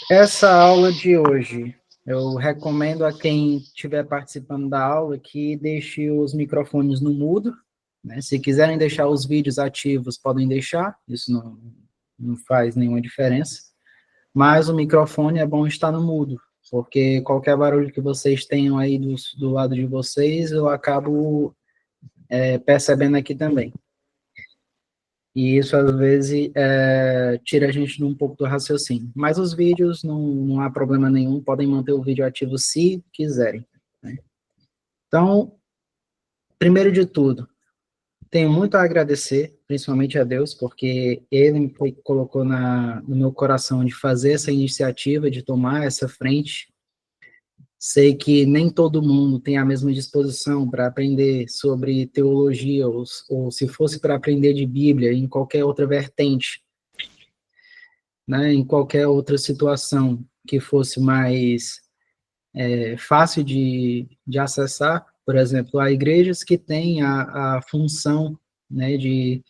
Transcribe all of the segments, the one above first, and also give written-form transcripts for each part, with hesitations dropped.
Essa aula de hoje, eu recomendo a quem estiver participando da aula que deixe os microfones no mudo, né? Se quiserem deixar os vídeos ativos, podem deixar, isso não faz nenhuma diferença, mas o microfone é bom estar no mudo, porque qualquer barulho que vocês tenham aí do lado de vocês, eu acabo percebendo aqui também. E isso, às vezes, tira a gente um pouco do raciocínio. Mas os vídeos, não há problema nenhum, podem manter o vídeo ativo se quiserem, né? Então, primeiro de tudo, tenho muito a agradecer, principalmente a Deus, porque Ele me colocou no meu coração de fazer essa iniciativa, de tomar essa frente. Sei que nem todo mundo tem a mesma disposição para aprender sobre teologia, ou se fosse para aprender de Bíblia, em qualquer outra vertente, né, em qualquer outra situação que fosse mais fácil de acessar. Por exemplo, há igrejas que têm a função, né, de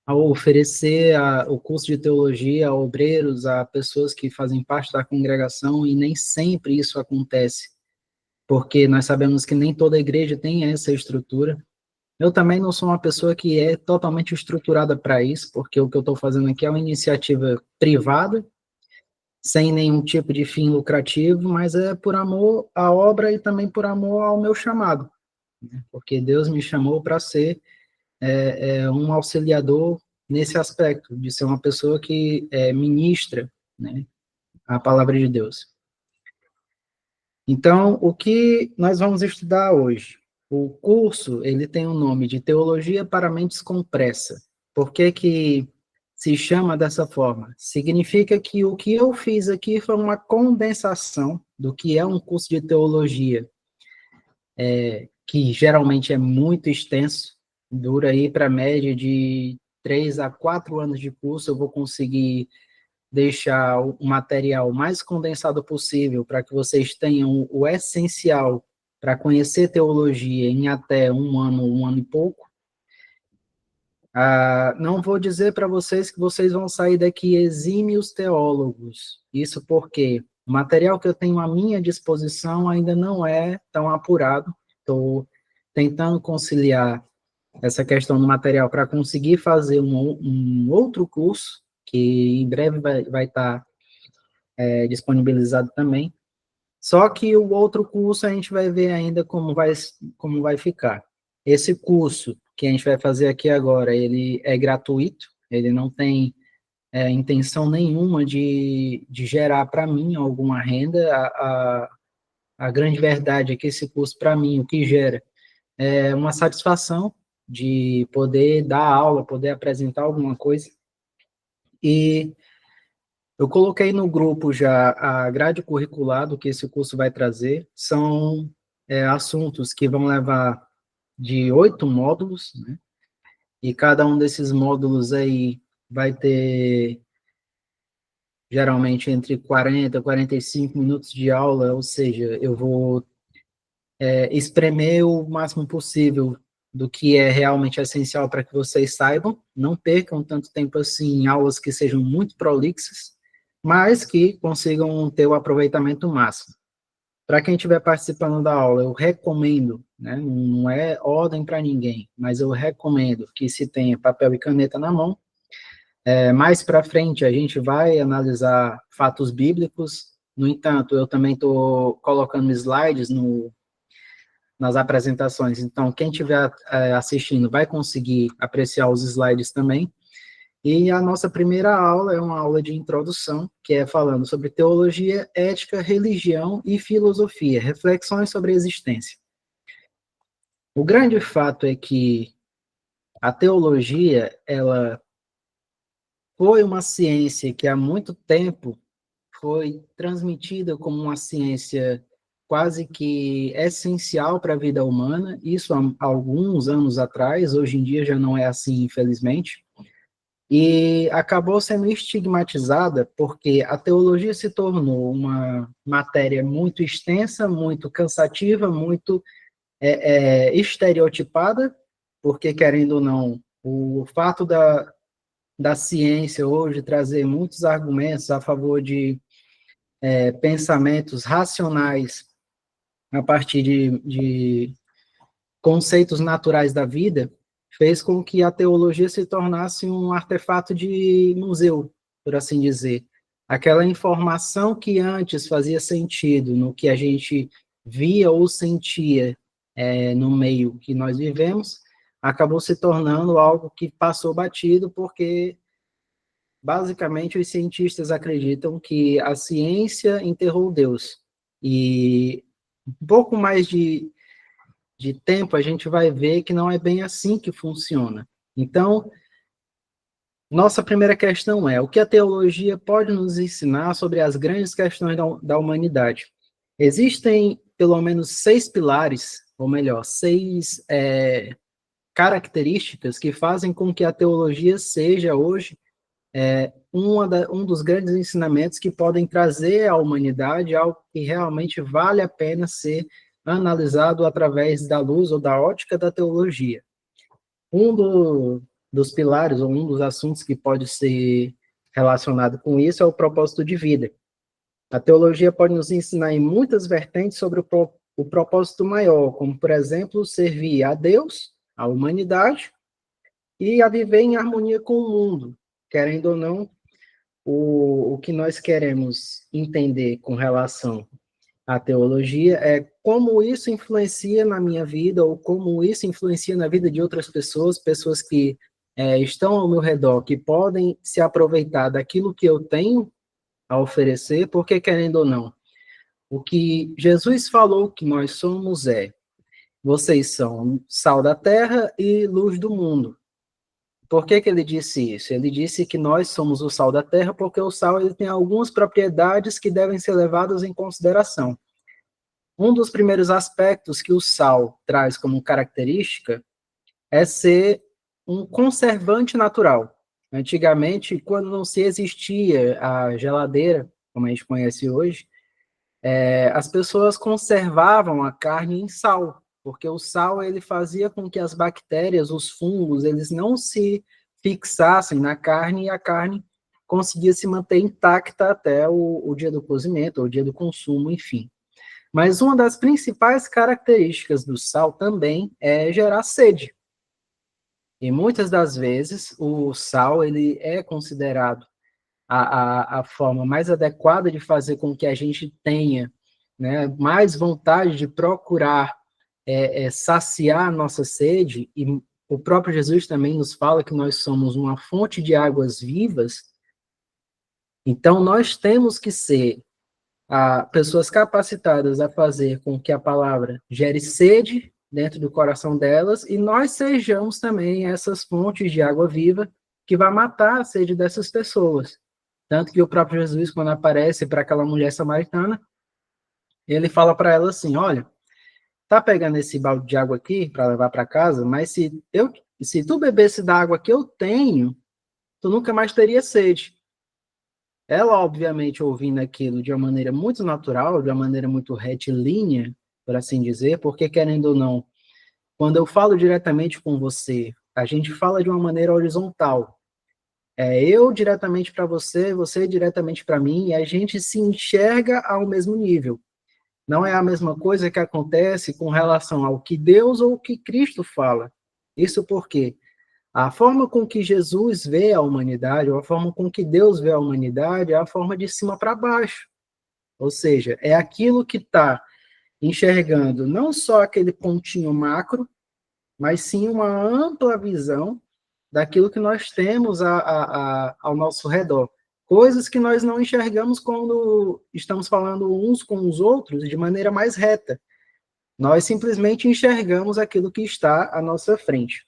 oferecer o curso de teologia a obreiros, a pessoas que fazem parte da congregação, e nem sempre isso acontece, porque nós sabemos que nem toda igreja tem essa estrutura. Eu também não sou uma pessoa que é totalmente estruturada para isso, porque o que eu estou fazendo aqui é uma iniciativa privada, sem nenhum tipo de fim lucrativo, mas é por amor à obra e também por amor ao meu chamado, né? Porque Deus me chamou para ser um auxiliador nesse aspecto, de ser uma pessoa que ministra, né, a palavra de Deus. Então, o que nós vamos estudar hoje? O curso, ele tem o nome de Teologia para Mentes com Pressa. Por que que se chama dessa forma? Significa que o que eu fiz aqui foi uma condensação do que é um curso de teologia, que geralmente é muito extenso, dura aí para a média de 3 a 4 anos de curso. Eu vou conseguir deixar o material mais condensado possível para que vocês tenham o essencial para conhecer teologia em até um ano e pouco. Não vou dizer para vocês que vocês vão sair daqui exímios teólogos. Isso porque o material que eu tenho à minha disposição ainda não é tão apurado. Estou tentando conciliar essa questão do material para conseguir fazer um outro curso, que em breve vai estar disponibilizado também. Só que o outro curso a gente vai ver ainda como vai ficar. Esse curso que a gente vai fazer aqui agora, ele é gratuito, ele não tem intenção nenhuma de gerar para mim alguma renda. A grande verdade é que esse curso, para mim, o que gera é uma satisfação de poder dar aula, poder apresentar alguma coisa. E eu coloquei no grupo já a grade curricular do que esse curso vai trazer. São assuntos que vão levar de 8 módulos, né? E cada um desses módulos aí vai ter geralmente entre 40 e 45 minutos de aula, ou seja, eu vou espremer o máximo possível do que é realmente essencial para que vocês saibam. Não percam tanto tempo assim em aulas que sejam muito prolixas, mas que consigam ter o aproveitamento máximo. Para quem estiver participando da aula, eu recomendo, né, não é ordem para ninguém, mas eu recomendo que se tenha papel e caneta na mão. Mais para frente, a gente vai analisar fatos bíblicos. No entanto, eu também estou colocando slides nas apresentações, então quem estiver assistindo vai conseguir apreciar os slides também. E a nossa primeira aula é uma aula de introdução, que é falando sobre teologia, ética, religião e filosofia, reflexões sobre a existência. O grande fato é que a teologia, ela foi uma ciência que há muito tempo foi transmitida como uma ciência quase que essencial para a vida humana, isso há alguns anos atrás. Hoje em dia já não é assim, infelizmente, e acabou sendo estigmatizada porque a teologia se tornou uma matéria muito extensa, muito cansativa, muito estereotipada, porque, querendo ou não, o fato da ciência hoje trazer muitos argumentos a favor pensamentos racionais a partir de conceitos naturais da vida, fez com que a teologia se tornasse um artefato de museu, por assim dizer. Aquela informação que antes fazia sentido no que a gente via ou sentia no meio que nós vivemos, acabou se tornando algo que passou batido, porque, basicamente, os cientistas acreditam que a ciência enterrou Deus. E um pouco mais de tempo, a gente vai ver que não é bem assim que funciona. Então, nossa primeira questão é: o que a teologia pode nos ensinar sobre as grandes questões da humanidade? Existem pelo menos 6 pilares, ou melhor, 6 características que fazem com que a teologia seja hoje um dos grandes ensinamentos que podem trazer à humanidade algo que realmente vale a pena ser analisado através da luz ou da ótica da teologia. Dos pilares, ou um dos assuntos que pode ser relacionado com isso, é o propósito de vida. A teologia pode nos ensinar em muitas vertentes sobre o propósito maior, como, por exemplo, servir a Deus, a humanidade, e a viver em harmonia com o mundo. Querendo ou não, o que nós queremos entender com relação à teologia é como isso influencia na minha vida, ou como isso influencia na vida de outras pessoas, pessoas que estão ao meu redor, que podem se aproveitar daquilo que eu tenho a oferecer, porque, querendo ou não, o que Jesus falou que nós somos vocês são sal da terra e luz do mundo. Por que ele disse isso? Ele disse que nós somos o sal da terra, porque o sal ele tem algumas propriedades que devem ser levadas em consideração. Um dos primeiros aspectos que o sal traz como característica é ser um conservante natural. Antigamente, quando não se existia a geladeira, como a gente conhece hoje, as pessoas conservavam a carne em sal, porque o sal ele fazia com que as bactérias, os fungos, eles não se fixassem na carne e a carne conseguia se manter intacta até o dia do cozimento, ou o dia do consumo, enfim. Mas uma das principais características do sal também é gerar sede. E muitas das vezes o sal ele é considerado a forma mais adequada de fazer com que a gente tenha, né, mais vontade de procurar saciar a nossa sede, e o próprio Jesus também nos fala que nós somos uma fonte de águas vivas. Então nós temos que ser pessoas capacitadas a fazer com que a palavra gere sede dentro do coração delas, e nós sejamos também essas fontes de água viva que vai matar a sede dessas pessoas. Tanto que o próprio Jesus, quando aparece para aquela mulher samaritana, ele fala para ela assim: olha, tá pegando esse balde de água aqui para levar para casa, mas se tu bebesse da água que eu tenho, tu nunca mais teria sede. Ela, obviamente, ouvindo aquilo de uma maneira muito natural, de uma maneira muito retilínea, por assim dizer, porque, querendo ou não, quando eu falo diretamente com você, a gente fala de uma maneira horizontal. Eu diretamente para você, você diretamente para mim, e a gente se enxerga ao mesmo nível. Não é a mesma coisa que acontece com relação ao que Deus ou o que Cristo fala. Isso porque a forma com que Jesus vê a humanidade, ou a forma com que Deus vê a humanidade, é a forma de cima para baixo. Ou seja, é aquilo que está enxergando não só aquele pontinho macro, mas sim uma ampla visão daquilo que nós temos ao nosso redor. Coisas que nós não enxergamos quando estamos falando uns com os outros de maneira mais reta. Nós simplesmente enxergamos aquilo que está à nossa frente.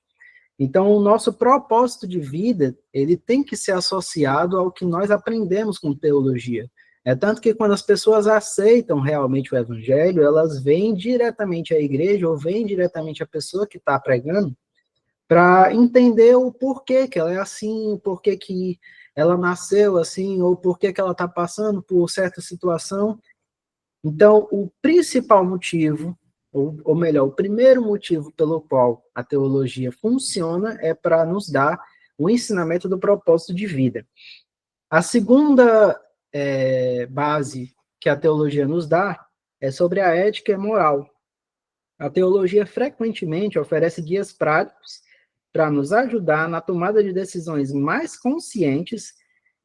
Então, o nosso propósito de vida, ele tem que ser associado ao que nós aprendemos com teologia. É tanto que quando as pessoas aceitam realmente o evangelho, elas vêm diretamente à igreja, ou vêm diretamente à pessoa que está pregando, para entender o porquê que ela é assim, o porquê que ela nasceu assim, ou porquê que ela está passando por certa situação. Então, o principal motivo, ou melhor, o primeiro motivo pelo qual a teologia funciona é para nos dar o ensinamento do propósito de vida. A segunda base que a teologia nos dá é sobre a ética e a moral. A teologia frequentemente oferece guias práticos para nos ajudar na tomada de decisões mais conscientes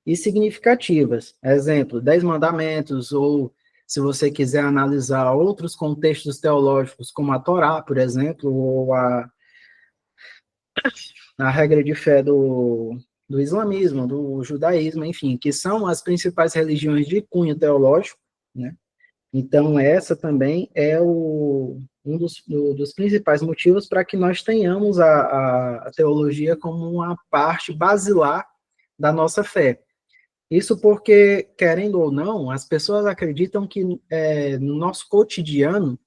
e significativas. Exemplo, 10 mandamentos, ou se você quiser analisar outros contextos teológicos, como a Torá, por exemplo, ou a regra de fé do islamismo, do judaísmo, enfim, que são as principais religiões de cunho teológico, né? Então, essa também é um dos principais motivos para que nós tenhamos a teologia como uma parte basilar da nossa fé. Isso porque, querendo ou não, as pessoas acreditam que no nosso cotidiano,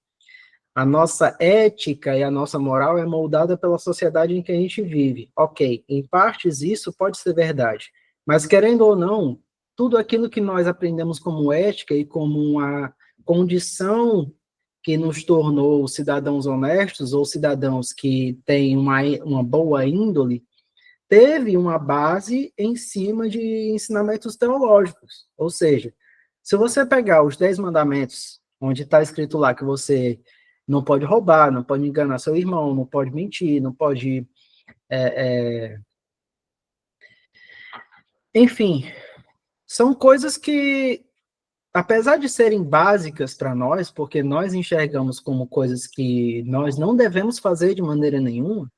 a nossa ética e a nossa moral é moldada pela sociedade em que a gente vive. Ok, em partes isso pode ser verdade, mas querendo ou não, tudo aquilo que nós aprendemos como ética e como uma condição que nos tornou cidadãos honestos ou cidadãos que têm uma boa índole, teve uma base em cima de ensinamentos teológicos. Ou seja, se você pegar os 10 mandamentos, onde está escrito lá que você não pode roubar, não pode enganar seu irmão, não pode mentir, não pode... Enfim, são coisas que, apesar de serem básicas para nós, porque nós enxergamos como coisas que nós não devemos fazer de maneira nenhuma,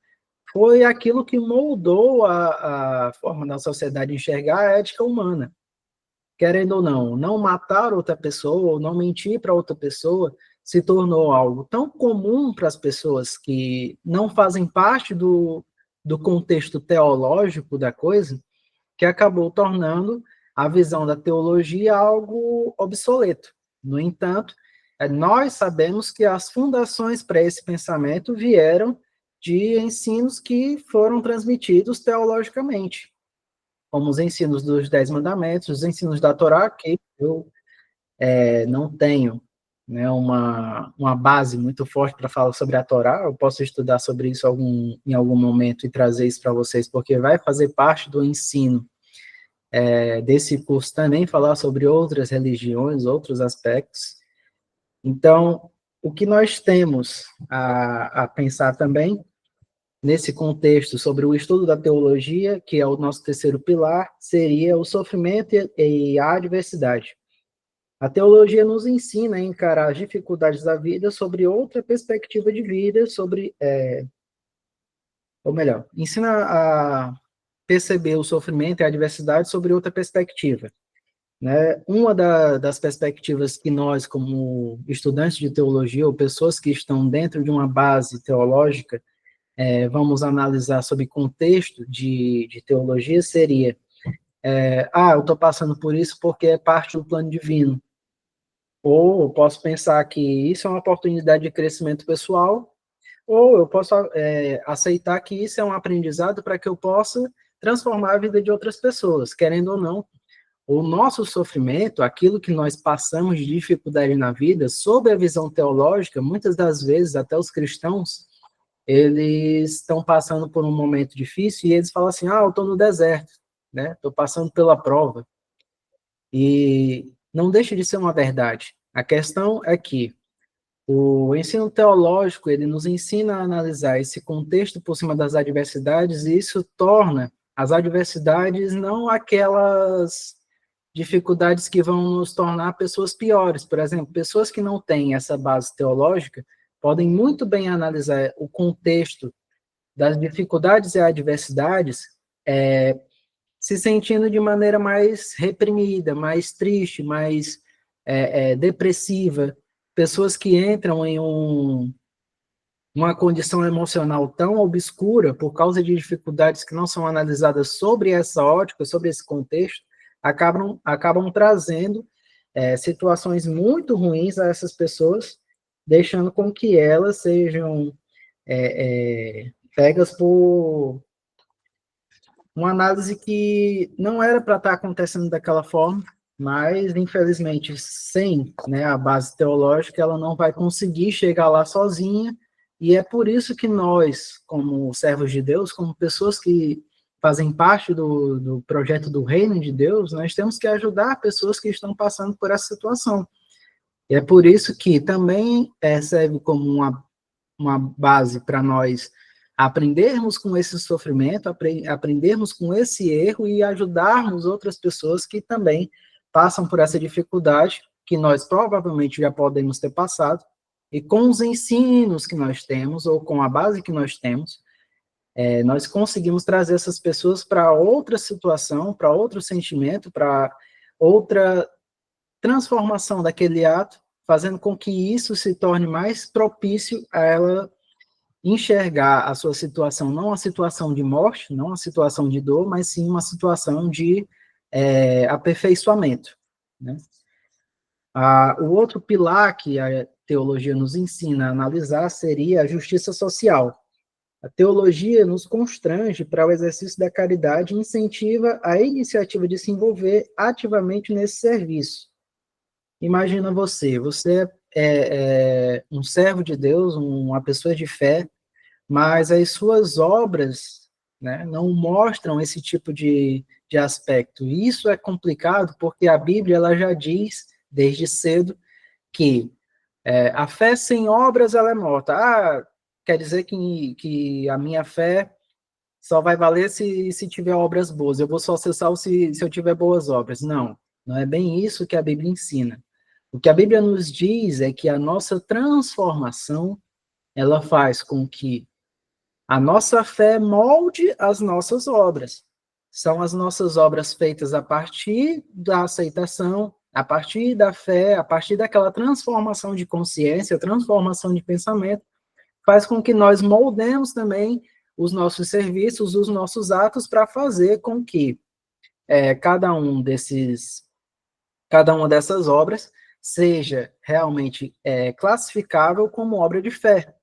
foi aquilo que moldou a forma da sociedade enxergar a ética humana. Querendo ou não, não matar outra pessoa, ou não mentir para outra pessoa, se tornou algo tão comum para as pessoas que não fazem parte do contexto teológico da coisa, que acabou tornando a visão da teologia algo obsoleto. No entanto, nós sabemos que as fundações para esse pensamento vieram de ensinos que foram transmitidos teologicamente, como os ensinos dos 10 mandamentos, os ensinos da Torá, que eu não tenho, né, uma base muito forte para falar sobre a Torá. Eu posso estudar sobre isso em algum momento e trazer isso para vocês, porque vai fazer parte do ensino desse curso também, falar sobre outras religiões, outros aspectos. Então, o que nós temos a pensar também, nesse contexto, sobre o estudo da teologia, que é o nosso terceiro pilar, seria o sofrimento e a adversidade. A teologia nos ensina a encarar as dificuldades da vida sobre outra perspectiva de vida, ou melhor, ensina a perceber o sofrimento e a adversidade sobre outra perspectiva. Né? Uma das perspectivas que nós, como estudantes de teologia, ou pessoas que estão dentro de uma base teológica, vamos analisar sobre contexto de teologia, seria, eu estou passando por isso porque é parte do plano divino. Ou eu posso pensar que isso é uma oportunidade de crescimento pessoal, ou eu posso aceitar que isso é um aprendizado para que eu possa transformar a vida de outras pessoas, querendo ou não. O nosso sofrimento, aquilo que nós passamos de dificuldade na vida, sob a visão teológica, muitas das vezes, até os cristãos, eles estão passando por um momento difícil e eles falam assim, eu estou no deserto, né? Estou passando pela prova. E não deixa de ser uma verdade. A questão é que o ensino teológico, ele nos ensina a analisar esse contexto por cima das adversidades, e isso torna as adversidades não aquelas dificuldades que vão nos tornar pessoas piores. Por exemplo, pessoas que não têm essa base teológica podem muito bem analisar o contexto das dificuldades e adversidades, se sentindo de maneira mais reprimida, mais triste, mais depressiva. Pessoas que entram em uma condição emocional tão obscura por causa de dificuldades que não são analisadas sobre essa ótica, sobre esse contexto, acabam trazendo situações muito ruins a essas pessoas, deixando com que elas sejam pegas por uma análise que não era para estar acontecendo daquela forma, mas, infelizmente, sem, né, a base teológica, ela não vai conseguir chegar lá sozinha, e é por isso que nós, como servos de Deus, como pessoas que fazem parte do projeto do reino de Deus, nós temos que ajudar pessoas que estão passando por essa situação. E é por isso que também serve como uma base para nós aprendermos com esse sofrimento, aprendermos com esse erro e ajudarmos outras pessoas que também passam por essa dificuldade, que nós provavelmente já podemos ter passado, e com os ensinos que nós temos, ou com a base que nós temos, nós conseguimos trazer essas pessoas para outra situação, para outro sentimento, para outra transformação daquele ato, fazendo com que isso se torne mais propício a ela enxergar a sua situação, não uma situação de morte, não uma situação de dor, mas sim uma situação de aperfeiçoamento, né? O outro pilar que a teologia nos ensina a analisar seria a justiça social. A teologia nos constrange para o exercício da caridade e incentiva a iniciativa de se envolver ativamente nesse serviço. Imagina você é um servo de Deus, uma pessoa de fé, mas as suas obras, né, não mostram esse tipo de aspecto. E isso é complicado porque a Bíblia ela já diz, desde cedo, que a fé sem obras ela é morta. Quer dizer que a minha fé só vai valer se tiver obras boas. Eu vou só ser salvo se eu tiver boas obras. Não, não é bem isso que a Bíblia ensina. O que a Bíblia nos diz é que a nossa transformação, ela faz com que a nossa fé molde as nossas obras. São as nossas obras feitas a partir da aceitação, a partir da fé, a partir daquela transformação de consciência, transformação de pensamento, faz com que nós moldemos também os nossos serviços, os nossos atos, para fazer com que cada uma dessas obras seja realmente classificável como obra de fé.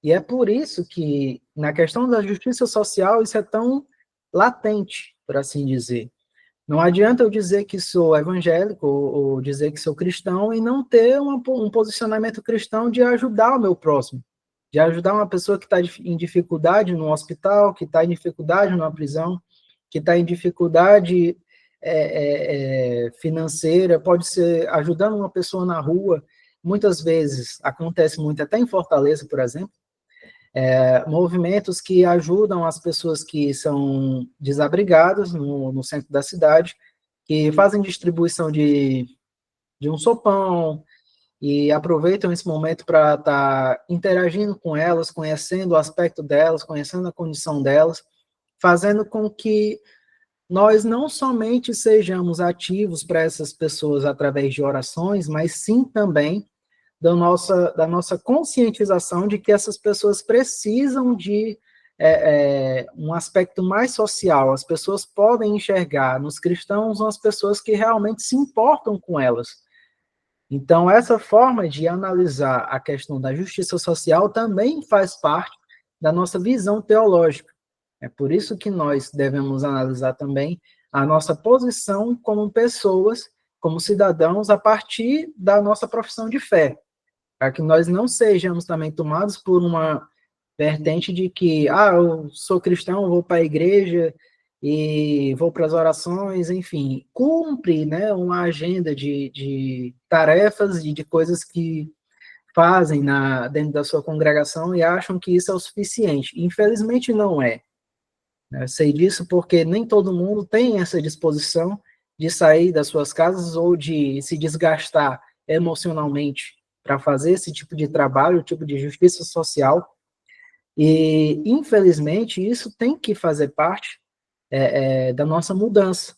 E é por isso que, na questão da justiça social, isso é tão latente, por assim dizer. Não adianta eu dizer que sou evangélico ou dizer que sou cristão e não ter um posicionamento cristão de ajudar o meu próximo, de ajudar uma pessoa que está em dificuldade no hospital, que está em dificuldade numa prisão, que está em dificuldade financeira, pode ser ajudando uma pessoa na rua. Muitas vezes, acontece muito até em Fortaleza, por exemplo, movimentos que ajudam as pessoas que são desabrigadas no centro da cidade, que fazem distribuição de um sopão, e aproveitam esse momento para estar interagindo com elas, conhecendo o aspecto delas, conhecendo a condição delas, fazendo com que nós não somente sejamos ativos para essas pessoas através de orações, mas sim também da nossa conscientização de que essas pessoas precisam de um aspecto mais social. As pessoas podem enxergar nos cristãos umas pessoas que realmente se importam com elas. Então, essa forma de analisar a questão da justiça social também faz parte da nossa visão teológica. É por isso que nós devemos analisar também a nossa posição como pessoas, como cidadãos, a partir da nossa profissão de fé, para que nós não sejamos também tomados por uma vertente de que, eu sou cristão, vou para a igreja e vou para as orações, enfim, cumpre, né, uma agenda de tarefas e de coisas que fazem dentro da sua congregação e acham que isso é o suficiente. Infelizmente não é. Eu sei disso porque nem todo mundo tem essa disposição de sair das suas casas ou de se desgastar emocionalmente para fazer esse tipo de trabalho, tipo de justiça social. E, infelizmente, isso tem que fazer parte da nossa mudança.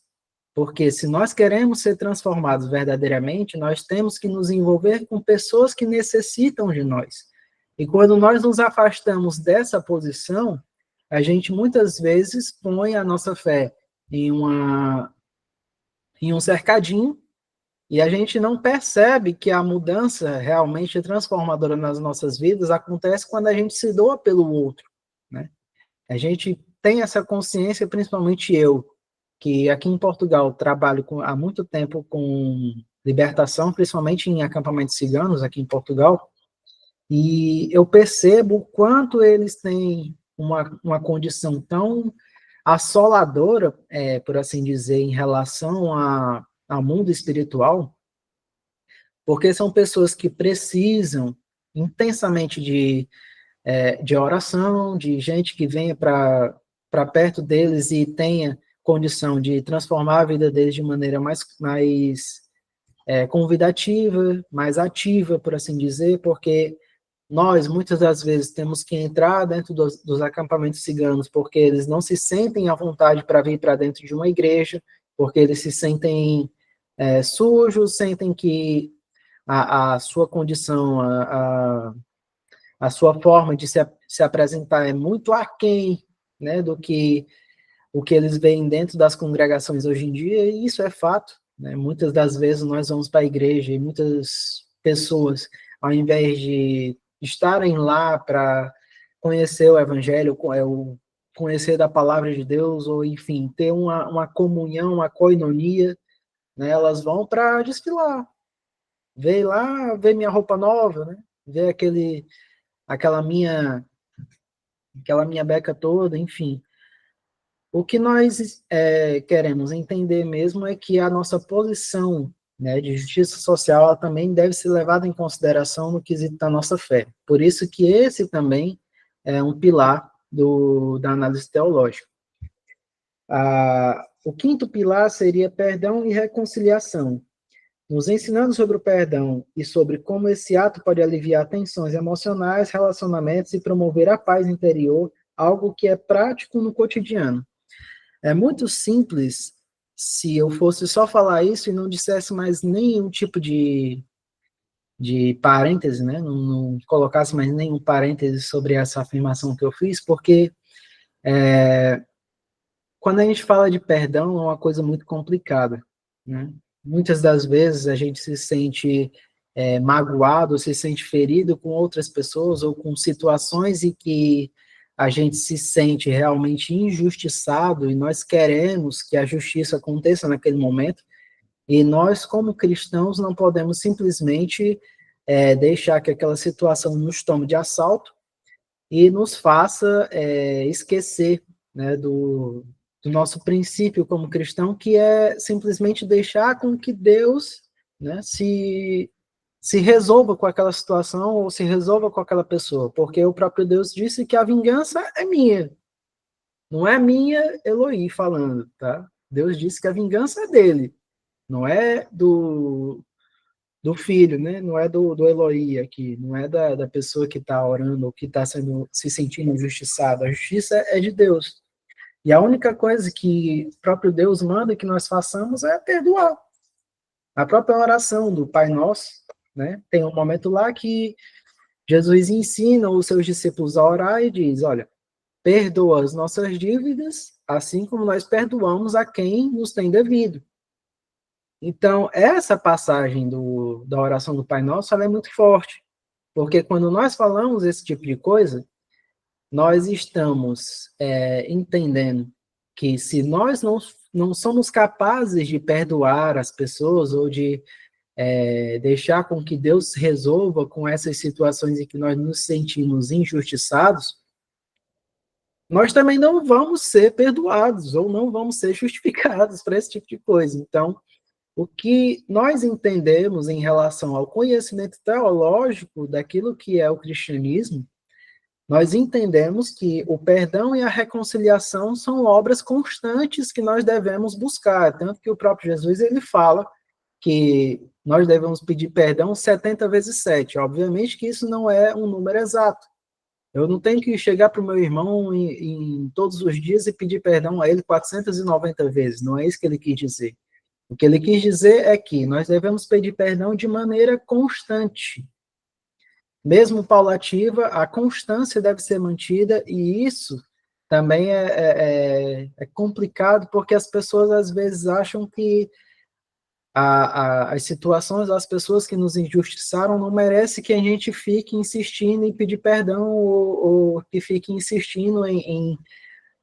Porque se nós queremos ser transformados verdadeiramente, nós temos que nos envolver com pessoas que necessitam de nós. E quando nós nos afastamos dessa posição, a gente muitas vezes põe a nossa fé em um cercadinho, e a gente não percebe que a mudança realmente transformadora nas nossas vidas acontece quando a gente se doa pelo outro, né? A gente tem essa consciência, principalmente eu, que aqui em Portugal trabalho há muito tempo com libertação, principalmente em acampamentos ciganos aqui em Portugal, e eu percebo o quanto eles têm uma condição tão assoladora, por assim dizer, em relação ao mundo espiritual, porque são pessoas que precisam intensamente de oração, de gente que venha para perto deles e tenha condição de transformar a vida deles de maneira mais convidativa, mais ativa, por assim dizer, porque nós, muitas das vezes, temos que entrar dentro dos acampamentos ciganos, porque eles não se sentem à vontade para vir para dentro de uma igreja, porque eles se sentem sujos, sentem que a sua condição, a sua forma de se apresentar é muito aquém, né, do que o que eles veem dentro das congregações hoje em dia, e isso é fato, né? Muitas das vezes nós vamos para a igreja e muitas pessoas, ao invés de estarem lá para conhecer o evangelho, conhecer da palavra de Deus, ou enfim, ter uma comunhão, uma koinonia, né? Elas vão para desfilar, ver lá, ver minha roupa nova, né? Ver aquela minha beca toda, enfim. O que nós queremos entender mesmo é que a nossa posição, né, de justiça social ela também deve ser levada em consideração no quesito da nossa fé. Por isso que esse também é um pilar da análise teológica. O quinto pilar seria perdão e reconciliação. Nos ensinando sobre o perdão e sobre como esse ato pode aliviar tensões emocionais, relacionamentos e promover a paz interior, algo que é prático no cotidiano. É muito simples se eu fosse só falar isso e não dissesse mais nenhum tipo de parêntese, né? Não colocasse mais nenhum parêntese sobre essa afirmação que eu fiz, porque quando a gente fala de perdão é uma coisa muito complicada, né? Muitas das vezes a gente se sente magoado, se sente ferido com outras pessoas ou com situações em que a gente se sente realmente injustiçado e nós queremos que a justiça aconteça naquele momento, e nós, como cristãos, não podemos simplesmente deixar que aquela situação nos tome de assalto e nos faça esquecer, né, do nosso princípio como cristão, que é simplesmente deixar com que Deus, né, se resolva com aquela situação ou se resolva com aquela pessoa, porque o próprio Deus disse que a vingança é minha, não é minha, Eloí falando, tá? Deus disse que a vingança é dele, não é do filho, né? Não é do Eloí aqui, não é da pessoa que está orando ou que está se sentindo injustiçado, a justiça é de Deus. E a única coisa que o próprio Deus manda que nós façamos é perdoar. A própria oração do Pai Nosso, né? Tem um momento lá que Jesus ensina os seus discípulos a orar e diz, olha, perdoa as nossas dívidas, assim como nós perdoamos a quem nos tem devido. Então, essa passagem da oração do Pai Nosso, ela é muito forte, porque quando nós falamos esse tipo de coisa, nós estamos entendendo que se nós não somos capazes de perdoar as pessoas ou de deixar com que Deus resolva com essas situações em que nós nos sentimos injustiçados, nós também não vamos ser perdoados ou não vamos ser justificados para esse tipo de coisa. Então, o que nós entendemos em relação ao conhecimento teológico daquilo que é o cristianismo, nós entendemos que o perdão e a reconciliação são obras constantes que nós devemos buscar, tanto que o próprio Jesus ele fala que nós devemos pedir perdão 70 vezes 7. Obviamente que isso não é um número exato. Eu não tenho que chegar para o meu irmão em todos os dias e pedir perdão a ele 490 vezes, não é isso que ele quis dizer. O que ele quis dizer é que nós devemos pedir perdão de maneira constante. Mesmo paulativa, a constância deve ser mantida, e isso também é complicado, porque as pessoas às vezes acham que as situações das pessoas que nos injustiçaram não merece que a gente fique insistindo em pedir perdão ou que fique insistindo em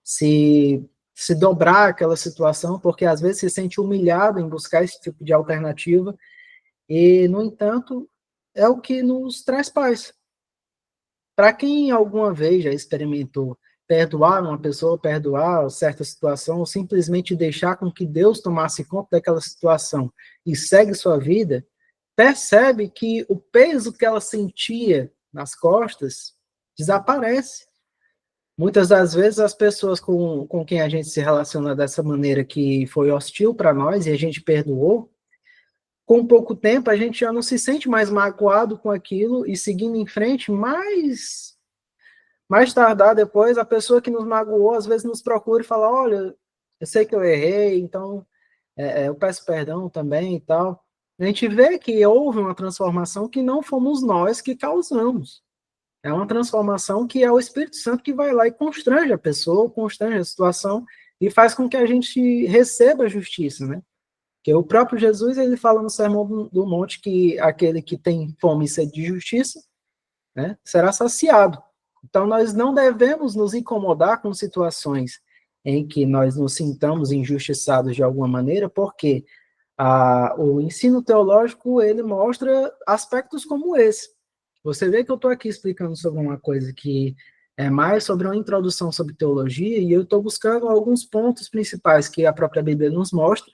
se dobrar aquela situação, porque às vezes se sente humilhado em buscar esse tipo de alternativa, e, no entanto, é o que nos traz paz. Para quem alguma vez já experimentou perdoar uma pessoa, perdoar certa situação, ou simplesmente deixar com que Deus tomasse conta daquela situação e segue sua vida, percebe que o peso que ela sentia nas costas desaparece. Muitas das vezes as pessoas com quem a gente se relaciona dessa maneira que foi hostil para nós e a gente perdoou, com pouco tempo a gente já não se sente mais magoado com aquilo e seguindo em frente, mais tardar depois, a pessoa que nos magoou às vezes nos procura e fala, olha, eu sei que eu errei, então eu peço perdão também e tal. A gente vê que houve uma transformação que não fomos nós que causamos. É uma transformação que é o Espírito Santo que vai lá e constrange a pessoa, constrange a situação e faz com que a gente receba a justiça, né? Porque o próprio Jesus, ele fala no Sermão do Monte que aquele que tem fome e sede de justiça, né, será saciado. Então, nós não devemos nos incomodar com situações em que nós nos sintamos injustiçados de alguma maneira, porque o ensino teológico, ele mostra aspectos como esse. Você vê que eu estou aqui explicando sobre uma coisa que é mais sobre uma introdução sobre teologia, e eu estou buscando alguns pontos principais que a própria Bíblia nos mostra,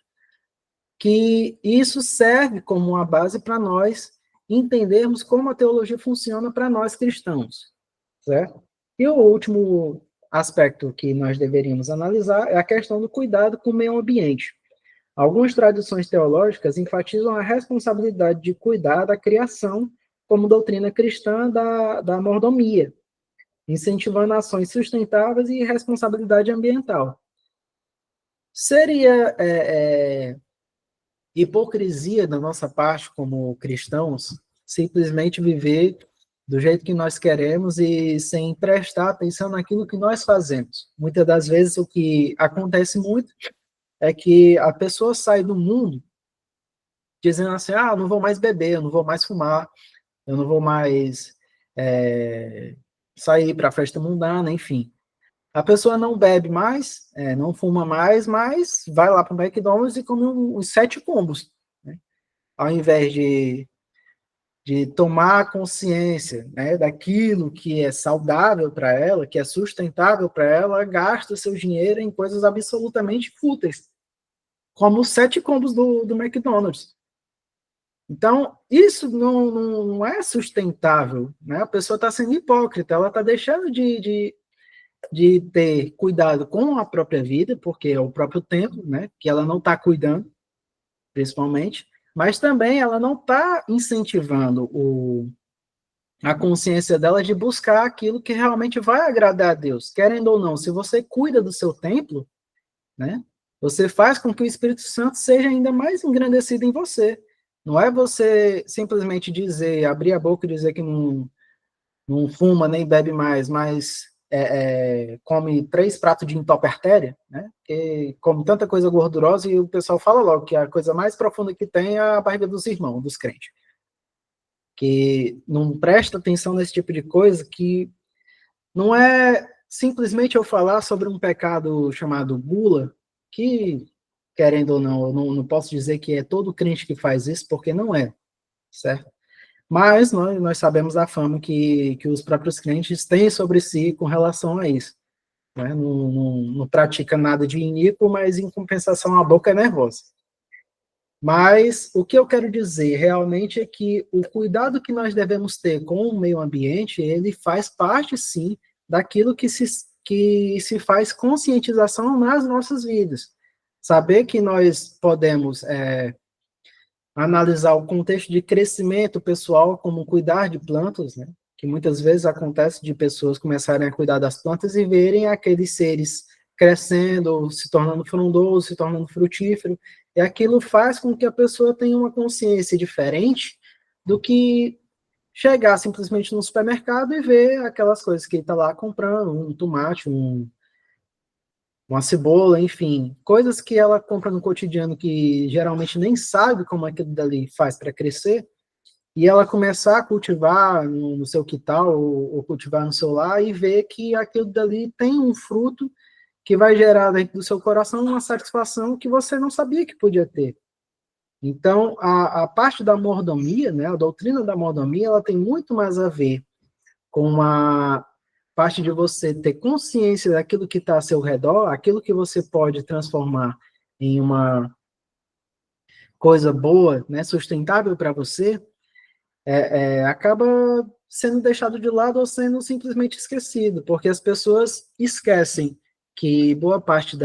que isso serve como uma base para nós entendermos como a teologia funciona para nós cristãos, certo? E o último aspecto que nós deveríamos analisar é a questão do cuidado com o meio ambiente. Algumas tradições teológicas enfatizam a responsabilidade de cuidar da criação como doutrina cristã da mordomia, incentivando ações sustentáveis e responsabilidade ambiental. Seria hipocrisia da nossa parte como cristãos simplesmente viver do jeito que nós queremos e sem prestar atenção naquilo que nós fazemos. Muitas das vezes o que acontece muito é que a pessoa sai do mundo dizendo assim, eu não vou mais beber, eu não vou mais fumar, eu não vou mais sair para festa mundana, enfim. A pessoa não bebe mais, não fuma mais, mas vai lá para o McDonald's e come uns 7 combos, né? Ao invés de tomar consciência, né, daquilo que é saudável para ela, que é sustentável para ela, gasta seu dinheiro em coisas absolutamente fúteis, como os 7 combos do McDonald's. Então, isso não é sustentável, né? A pessoa está sendo hipócrita, ela está deixando de ter cuidado com a própria vida, porque é o próprio tempo, né? Que ela não está cuidando, principalmente, mas também ela não está incentivando a consciência dela de buscar aquilo que realmente vai agradar a Deus. Querendo ou não, se você cuida do seu templo, né? Você faz com que o Espírito Santo seja ainda mais engrandecido em você. Não é você simplesmente dizer, abrir a boca e dizer que não fuma nem bebe mais, mas come 3 pratos de entopertéria, né? Que come tanta coisa gordurosa e o pessoal fala logo que a coisa mais profunda que tem é a barriga dos irmãos, dos crentes. Que não presta atenção nesse tipo de coisa, que não é simplesmente eu falar sobre um pecado chamado gula, que, querendo ou não, eu não posso dizer que é todo crente que faz isso, porque não é, certo? Mas nós sabemos a fama que os próprios crentes têm sobre si com relação a isso. Né? Não pratica nada de iníquo, mas em compensação a boca é nervosa. Mas o que eu quero dizer realmente é que o cuidado que nós devemos ter com o meio ambiente, ele faz parte, sim, daquilo que se faz conscientização nas nossas vidas. Saber que nós podemos analisar o contexto de crescimento pessoal, como cuidar de plantas, né? Que muitas vezes acontece de pessoas começarem a cuidar das plantas e verem aqueles seres crescendo, se tornando frondoso, se tornando frutífero, e aquilo faz com que a pessoa tenha uma consciência diferente do que chegar simplesmente no supermercado e ver aquelas coisas que ele está lá comprando, um tomate, uma cebola, enfim, coisas que ela compra no cotidiano que geralmente nem sabe como aquilo dali faz para crescer, e ela começar a cultivar no seu quintal ou cultivar no seu lar e ver que aquilo dali tem um fruto que vai gerar dentro do seu coração uma satisfação que você não sabia que podia ter. Então, a parte da mordomia, né, a doutrina da mordomia, ela tem muito mais a ver com a parte de você ter consciência daquilo que está ao seu redor, aquilo que você pode transformar em uma coisa boa, né, sustentável para você, acaba sendo deixado de lado ou sendo simplesmente esquecido, porque as pessoas esquecem que boa parte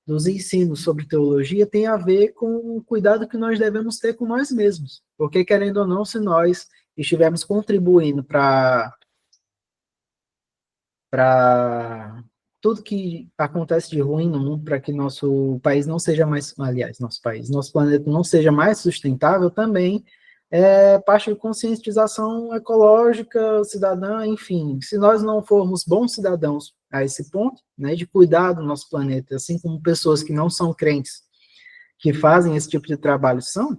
dos ensinos sobre teologia tem a ver com o cuidado que nós devemos ter com nós mesmos, porque, querendo ou não, se nós estivermos contribuindo para tudo que acontece de ruim no mundo, para que nosso país não seja mais, aliás, nosso planeta não seja mais sustentável, também é parte de conscientização ecológica, cidadã, enfim. Se nós não formos bons cidadãos a esse ponto, né, de cuidar do nosso planeta, assim como pessoas que não são crentes, que fazem esse tipo de trabalho são,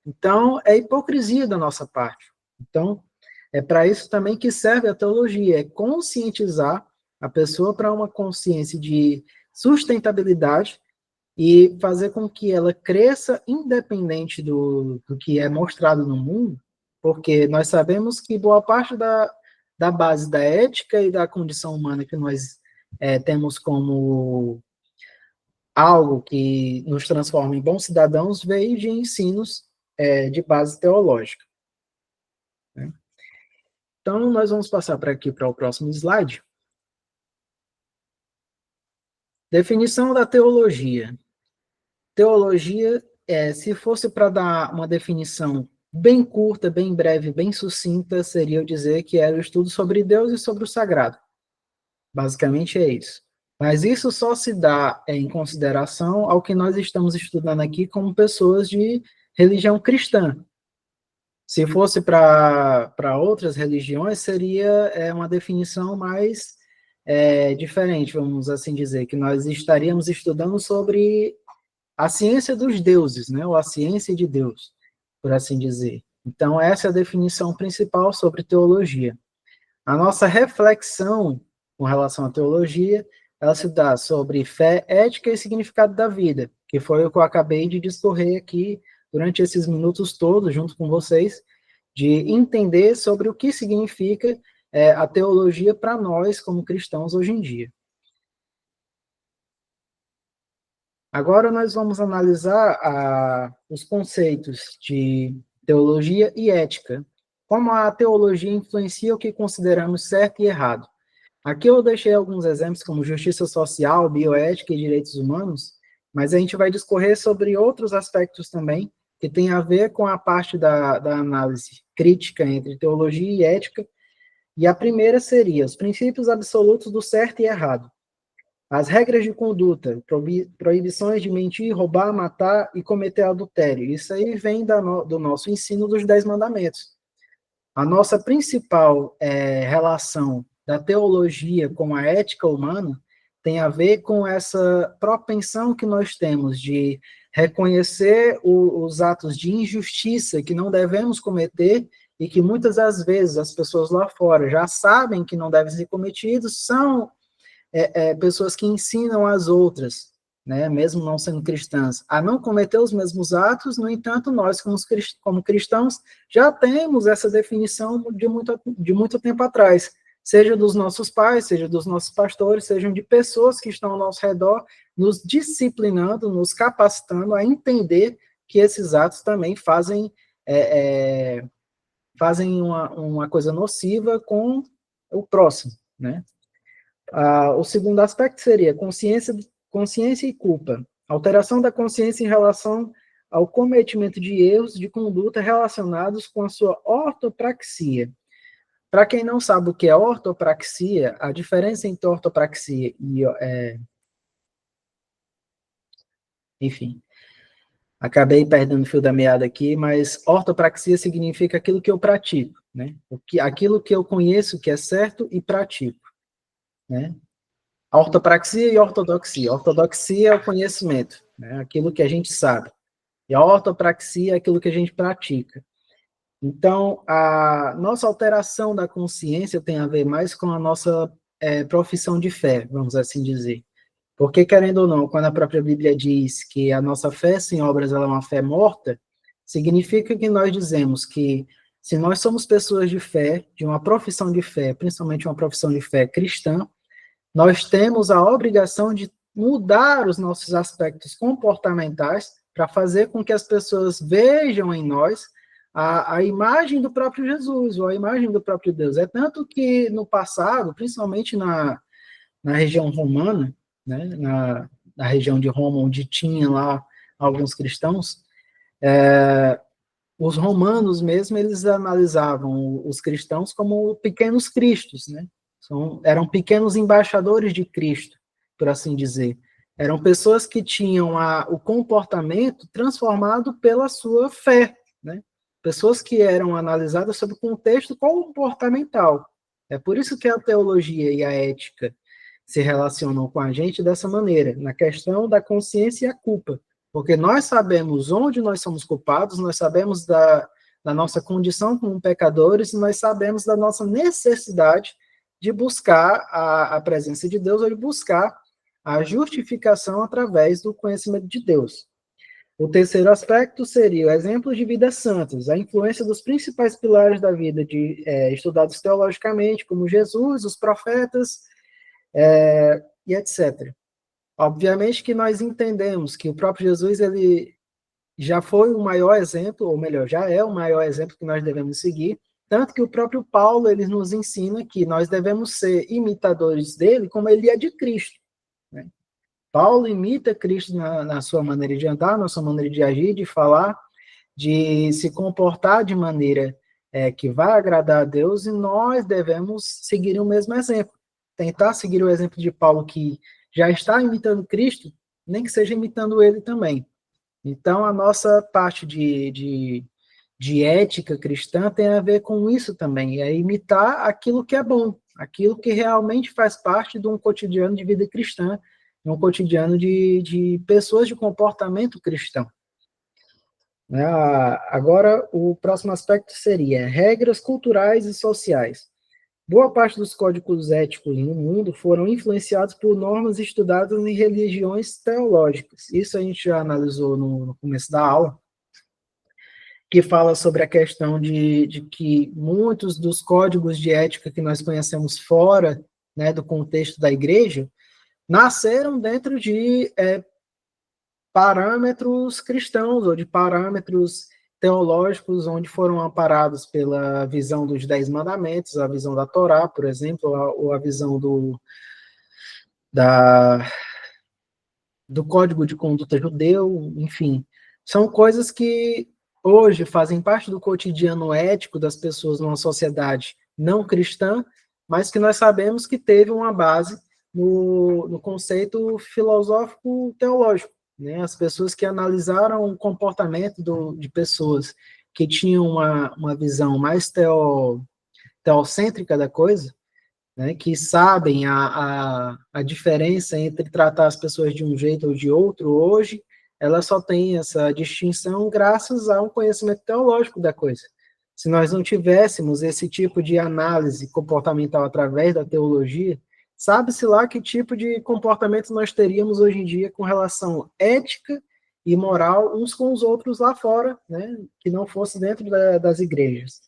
então é hipocrisia da nossa parte. Então, é para isso também que serve a teologia, é conscientizar a pessoa para uma consciência de sustentabilidade e fazer com que ela cresça independente do que é mostrado no mundo, porque nós sabemos que boa parte da base da ética e da condição humana que nós temos como algo que nos transforma em bons cidadãos veio de ensinos de base teológica. Né? Então, nós vamos passar para aqui para o próximo slide. Definição da teologia. Teologia, se fosse para dar uma definição bem curta, bem breve, bem sucinta, seria eu dizer que era o estudo sobre Deus e sobre o sagrado. Basicamente é isso. Mas isso só se dá em consideração ao que nós estamos estudando aqui como pessoas de religião cristã. Se fosse para outras religiões, seria uma definição mais diferente, vamos assim dizer, que nós estaríamos estudando sobre a ciência dos deuses, né, ou a ciência de Deus, por assim dizer. Então, essa é a definição principal sobre teologia. A nossa reflexão com relação à teologia, ela se dá sobre fé, ética e significado da vida, que foi o que eu acabei de discorrer aqui durante esses minutos todos, junto com vocês, de entender sobre o que significa a teologia para nós, como cristãos, hoje em dia. Agora nós vamos analisar os conceitos de teologia e ética. Como a teologia influencia o que consideramos certo e errado. Aqui eu deixei alguns exemplos como justiça social, bioética e direitos humanos, mas a gente vai discorrer sobre outros aspectos também, que tem a ver com a parte da análise crítica entre teologia e ética, e a primeira seria os princípios absolutos do certo e errado. As regras de conduta, proibições de mentir, roubar, matar e cometer adultério. Isso aí vem do nosso ensino dos 10 mandamentos. A nossa principal relação da teologia com a ética humana tem a ver com essa propensão que nós temos de reconhecer os atos de injustiça que não devemos cometer e que muitas das vezes as pessoas lá fora já sabem que não devem ser cometidos, são pessoas que ensinam as outras, né, mesmo não sendo cristãs, a não cometer os mesmos atos. No entanto, nós, como cristãos, já temos essa definição de muito tempo atrás, seja dos nossos pais, seja dos nossos pastores, sejam de pessoas que estão ao nosso redor, nos disciplinando, nos capacitando a entender que esses atos também fazem uma coisa nociva com o próximo, né? O segundo aspecto seria consciência e culpa. Alteração da consciência em relação ao cometimento de erros de conduta relacionados com a sua ortopraxia. Para quem não sabe o que é ortopraxia, a diferença entre ortopraxia e... enfim, acabei perdendo o fio da meada aqui, mas ortopraxia significa aquilo que eu pratico, né? Aquilo que eu conheço que é certo e pratico, né? Ortopraxia e ortodoxia. Ortodoxia é o conhecimento, né? Aquilo que a gente sabe. E a ortopraxia é aquilo que a gente pratica. Então, a nossa alteração da consciência tem a ver mais com a nossa profissão de fé, vamos assim dizer. Porque, querendo ou não, quando a própria Bíblia diz que a nossa fé sem obras ela é uma fé morta, significa que nós dizemos que se nós somos pessoas de fé, de uma profissão de fé, principalmente uma profissão de fé cristã, nós temos a obrigação de mudar os nossos aspectos comportamentais para fazer com que as pessoas vejam em nós a imagem do próprio Jesus, ou a imagem do próprio Deus. É tanto que no passado, principalmente na região romana, né, na região de Roma, onde tinha lá alguns cristãos, os romanos mesmo, eles analisavam os cristãos como pequenos cristos, né? Eram pequenos embaixadores de Cristo, por assim dizer. Eram pessoas que tinham o comportamento transformado pela sua fé, né? Pessoas que eram analisadas sob o contexto comportamental. É por isso que a teologia e a ética se relacionam com a gente dessa maneira, na questão da consciência e a culpa. Porque nós sabemos onde nós somos culpados, nós sabemos da nossa condição como pecadores, e nós sabemos da nossa necessidade de buscar a presença de Deus, ou de buscar a justificação através do conhecimento de Deus. O terceiro aspecto seria o exemplo de vidas santas, a influência dos principais pilares da vida estudados teologicamente, como Jesus, os profetas, e etc. Obviamente que nós entendemos que o próprio Jesus, ele já foi o maior exemplo, ou melhor, já é o maior exemplo que nós devemos seguir, tanto que o próprio Paulo, ele nos ensina que nós devemos ser imitadores dele, como ele é de Cristo, né? Paulo imita Cristo na sua maneira de andar, na sua maneira de agir, de falar, de se comportar de maneira que vai agradar a Deus, e nós devemos seguir o mesmo exemplo. Tentar seguir o exemplo de Paulo, que já está imitando Cristo, nem que seja imitando ele também. Então, a nossa parte de ética cristã tem a ver com isso também, é imitar aquilo que é bom, aquilo que realmente faz parte de um cotidiano de vida cristã, de um cotidiano de pessoas de comportamento cristão. Agora, o próximo aspecto seria regras culturais e sociais. Boa parte dos códigos éticos no mundo foram influenciados por normas estudadas em religiões teológicas. Isso a gente já analisou no começo da aula, que fala sobre a questão de que muitos dos códigos de ética que nós conhecemos fora, né, do contexto da igreja, nasceram dentro de parâmetros cristãos, ou de parâmetros teológicos, onde foram amparados pela visão dos 10 mandamentos, a visão da Torá, por exemplo, ou a visão do Código de Conduta Judeu, enfim. São coisas que hoje fazem parte do cotidiano ético das pessoas numa sociedade não cristã, mas que nós sabemos que teve uma base no conceito filosófico teológico, né? As pessoas que analisaram o comportamento de pessoas que tinham uma visão mais teocêntrica da coisa, né, que sabem a diferença entre tratar as pessoas de um jeito ou de outro hoje, ela só tem essa distinção graças a um conhecimento teológico da coisa. Se nós não tivéssemos esse tipo de análise comportamental através da teologia, sabe-se lá que tipo de comportamento nós teríamos hoje em dia com relação ética e moral uns com os outros lá fora, né, que não fosse dentro das igrejas.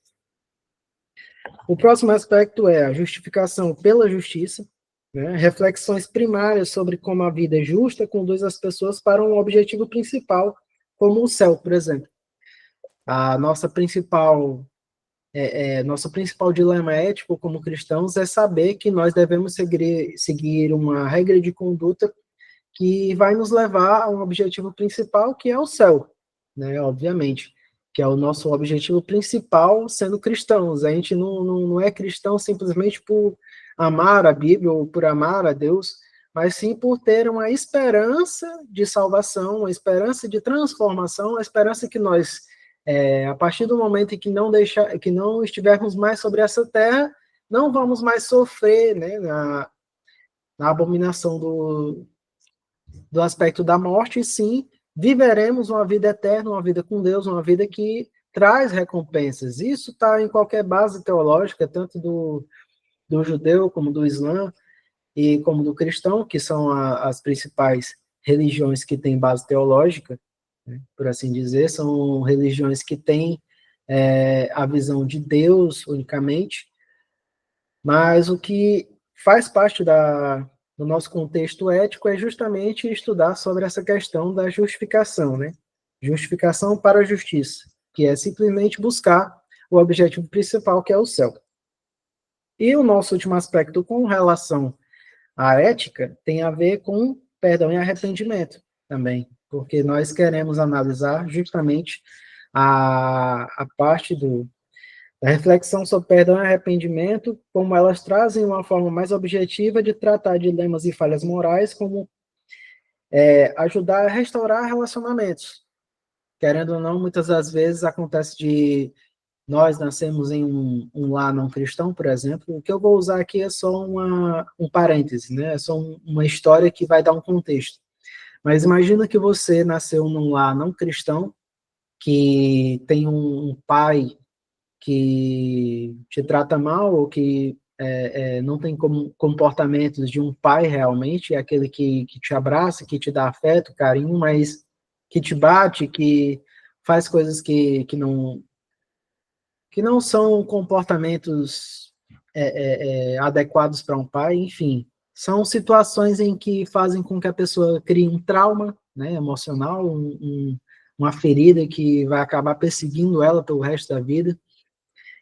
O próximo aspecto é a justificação pela justiça, né, reflexões primárias sobre como a vida justa conduz as pessoas para um objetivo principal, como o céu, por exemplo. A nossa nosso principal dilema ético como cristãos é saber que nós devemos seguir uma regra de conduta que vai nos levar a um objetivo principal, que é o céu, né, obviamente, que é o nosso objetivo principal sendo cristãos. A gente não é cristão simplesmente por amar a Bíblia ou por amar a Deus, mas sim por ter uma esperança de salvação, uma esperança de transformação, uma esperança que nós, a partir do momento em que não estivermos mais sobre essa terra, não vamos mais sofrer, né, na abominação do aspecto da morte, e sim viveremos uma vida eterna, uma vida com Deus, uma vida que traz recompensas. Isso está em qualquer base teológica, tanto do judeu como do islã e como do cristão, que são as principais religiões que têm base teológica, né, por assim dizer, são religiões que têm a visão de Deus unicamente, mas o que faz parte do nosso contexto ético é justamente estudar sobre essa questão da justificação, né? justificação para a justiça, que é simplesmente buscar o objetivo principal, que é o céu. E o nosso último aspecto com relação à ética tem a ver com perdão e arrependimento também, porque nós queremos analisar justamente a parte da reflexão sobre perdão e arrependimento, como elas trazem uma forma mais objetiva de tratar dilemas e falhas morais, como ajudar a restaurar relacionamentos. Querendo ou não, muitas das vezes acontece de nós nascemos em um lar não cristão, por exemplo. O que eu vou usar aqui é só um parêntese, né? É só uma história que vai dar um contexto. Mas imagina que você nasceu num lar não cristão, que tem um pai que te trata mal, ou que não tem comportamentos de um pai realmente, é aquele que te abraça, que te dá afeto, carinho, mas que te bate, que faz coisas que não são comportamentos adequados para um pai, enfim. São situações em que fazem com que a pessoa crie um trauma, né, emocional, uma ferida que vai acabar perseguindo ela pelo resto da vida.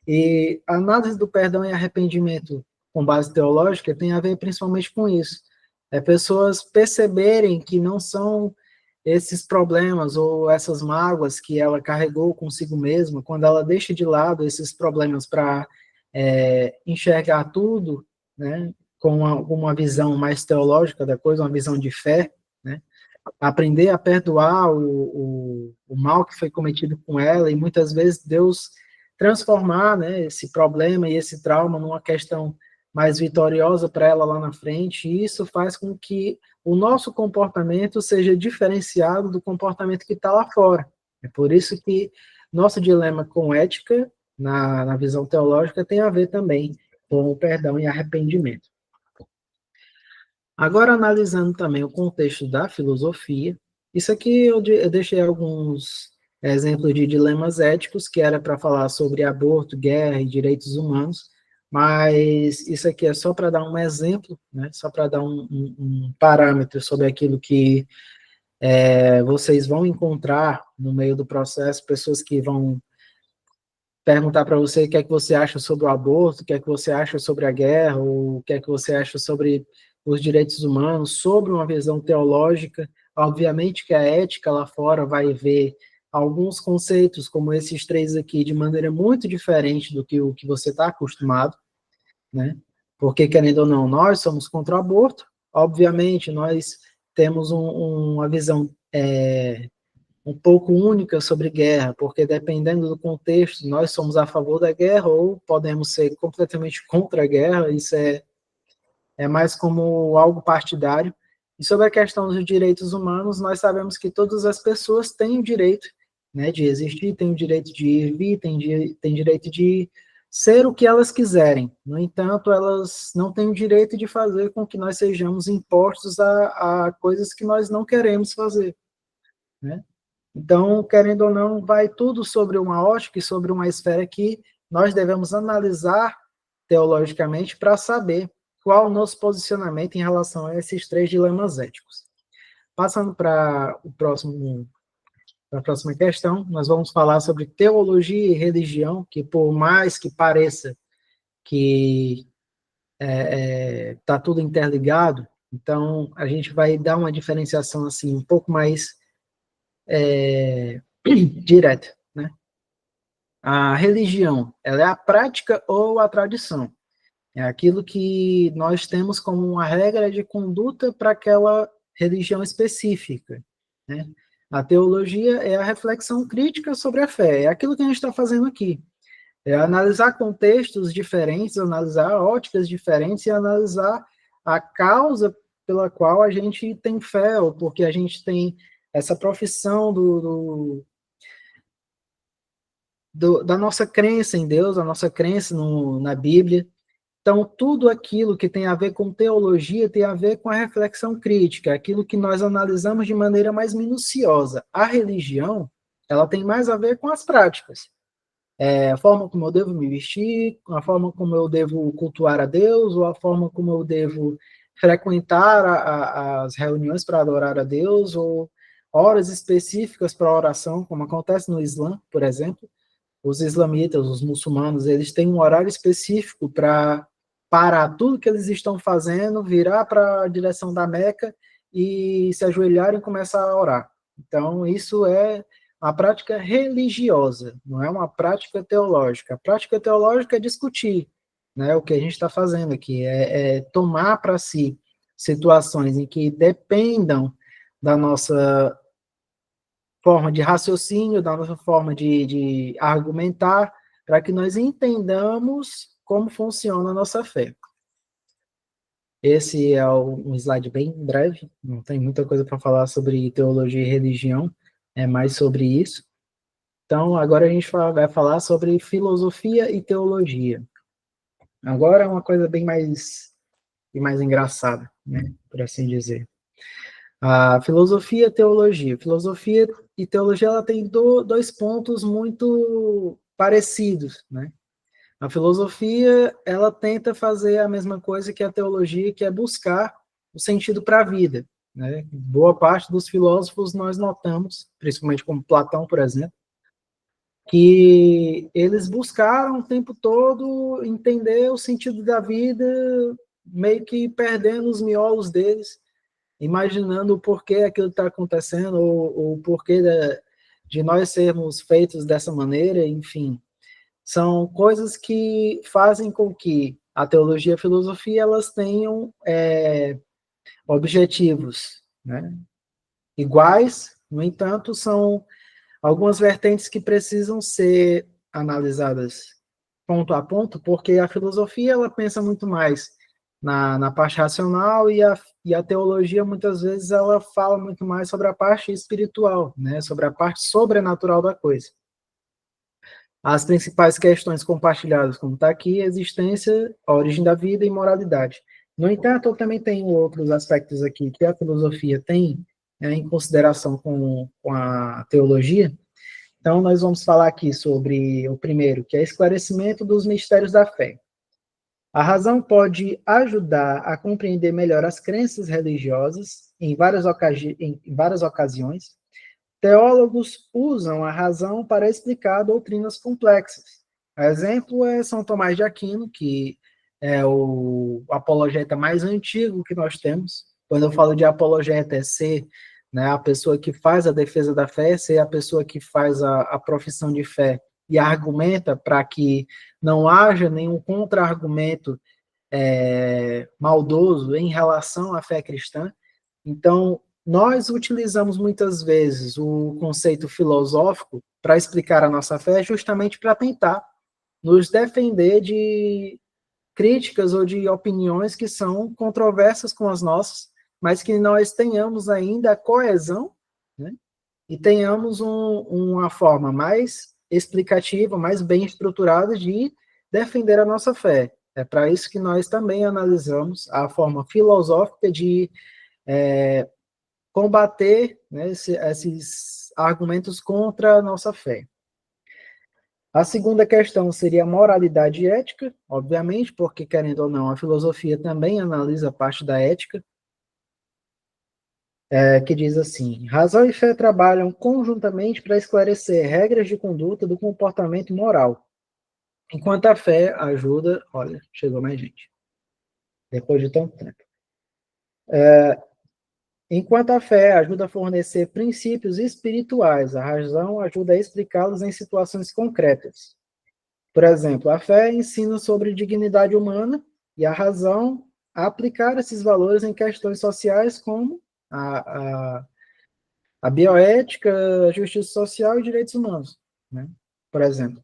E a análise do perdão e arrependimento com base teológica tem a ver principalmente com isso. É pessoas perceberem que não são esses problemas ou essas mágoas que ela carregou consigo mesma, quando ela deixa de lado esses problemas para enxergar tudo, né, com uma visão mais teológica da coisa, uma visão de fé, né, aprender a perdoar o mal que foi cometido com ela, e muitas vezes Deus transformar, né, esse problema e esse trauma numa questão mais vitoriosa para ela lá na frente, e isso faz com que o nosso comportamento seja diferenciado do comportamento que está lá fora. É por isso que nosso dilema com ética, na visão teológica, tem a ver também com o perdão e arrependimento. Agora, analisando também o contexto da filosofia, isso aqui eu deixei alguns exemplos de dilemas éticos, que era para falar sobre aborto, guerra e direitos humanos, mas isso aqui é só para dar um exemplo, né? Só para dar um parâmetro sobre aquilo que vocês vão encontrar no meio do processo, pessoas que vão perguntar para você o que é que você acha sobre o aborto, o que é que você acha sobre a guerra, ou o que é que você acha sobre os direitos humanos, sobre uma visão teológica. Obviamente que a ética lá fora vai ver alguns conceitos, como esses três aqui, de maneira muito diferente do que o que você está acostumado, né? Porque, querendo ou não, nós somos contra o aborto, obviamente nós temos uma visão um pouco única sobre guerra, porque dependendo do contexto, nós somos a favor da guerra ou podemos ser completamente contra a guerra, isso é mais como algo partidário. E sobre a questão dos direitos humanos, nós sabemos que todas as pessoas têm o direito, né, de existir, têm o direito de ir e vir, têm direito de ser o que elas quiserem. No entanto, elas não têm o direito de fazer com que nós sejamos impostos a coisas que nós não queremos fazer, né? Então, querendo ou não, vai tudo sobre uma ótica e sobre uma esfera que nós devemos analisar teologicamente para saber qual o nosso posicionamento em relação a esses três dilemas éticos. Passando para a próxima questão, nós vamos falar sobre teologia e religião, que por mais que pareça que está tudo interligado, então a gente vai dar uma diferenciação assim um pouco mais direta, né? A religião, ela é a prática ou a tradição. É aquilo que nós temos como uma regra de conduta para aquela religião específica, né? A teologia é a reflexão crítica sobre a fé, é aquilo que a gente está fazendo aqui. É analisar contextos diferentes, analisar óticas diferentes e analisar a causa pela qual a gente tem fé, ou porque a gente tem essa profissão da nossa crença em Deus, a nossa crença na Bíblia. Então, tudo aquilo que tem a ver com teologia tem a ver com a reflexão crítica, aquilo que nós analisamos de maneira mais minuciosa. A religião, ela tem mais a ver com as práticas. A forma como eu devo me vestir, a forma como eu devo cultuar a Deus, ou a forma como eu devo frequentar as reuniões para adorar a Deus, ou horas específicas para oração, como acontece no Islã, por exemplo. Os islamitas, os muçulmanos, eles têm um horário específico para parar tudo que eles estão fazendo, virar para a direção da Meca e se ajoelhar e começar a orar. Então, isso é uma prática religiosa, não é uma prática teológica. A prática teológica é discutir, né, o que a gente está fazendo aqui, é tomar para si situações em que dependam da nossa forma de raciocínio, da nossa forma de argumentar, para que nós entendamos como funciona a nossa fé. Esse é um slide bem breve, não tem muita coisa para falar sobre teologia e religião, é mais sobre isso. Então, agora a gente vai falar sobre filosofia e teologia. Agora é uma coisa bem mais engraçada, né, por assim dizer. A filosofia e teologia. Filosofia e teologia, ela tem dois pontos muito parecidos, né? A filosofia, ela tenta fazer a mesma coisa que a teologia, que é buscar o sentido para a vida, né? Boa parte dos filósofos nós notamos, principalmente como Platão, por exemplo, que eles buscaram o tempo todo entender o sentido da vida, meio que perdendo os miolos deles, imaginando o porquê aquilo está acontecendo, ou o porquê de nós sermos feitos dessa maneira, enfim. São coisas que fazem com que a teologia e a filosofia elas tenham objetivos, né, iguais, no entanto, são algumas vertentes que precisam ser analisadas ponto a ponto, porque a filosofia ela pensa muito mais na parte racional e a teologia, muitas vezes, ela fala muito mais sobre a parte espiritual, né, sobre a parte sobrenatural da coisa. As principais questões compartilhadas, como está aqui, existência, a origem da vida e moralidade. No entanto, eu também tenho outros aspectos aqui que a filosofia tem em consideração com a teologia. Então, nós vamos falar aqui sobre o primeiro, que é esclarecimento dos mistérios da fé. A razão pode ajudar a compreender melhor as crenças religiosas em várias ocasiões. Teólogos usam a razão para explicar doutrinas complexas. Exemplo é São Tomás de Aquino, que é o apologeta mais antigo que nós temos. Quando eu falo de apologeta, é ser, né, a pessoa que faz a defesa da fé, ser a pessoa que faz a profissão de fé e argumenta para que não haja nenhum contra-argumento maldoso em relação à fé cristã. Então, nós utilizamos muitas vezes o conceito filosófico para explicar a nossa fé, justamente para tentar nos defender de críticas ou de opiniões que são controversas com as nossas, mas que nós tenhamos ainda a coesão, né? E tenhamos uma forma mais explicativa, mais bem estruturada de defender a nossa fé. É para isso que nós também analisamos a forma filosófica de combater, né, esses argumentos contra a nossa fé. A segunda questão seria moralidade e ética, obviamente, porque, querendo ou não, a filosofia também analisa a parte da ética, que diz assim: razão e fé trabalham conjuntamente para esclarecer regras de conduta do comportamento moral, enquanto a fé ajuda. Olha, chegou mais gente, depois de tanto tempo. Enquanto a fé ajuda a fornecer princípios espirituais, a razão ajuda a explicá-los em situações concretas. Por exemplo, a fé ensina sobre dignidade humana e a razão a aplicar esses valores em questões sociais como a bioética, a justiça social e direitos humanos, né? Por exemplo,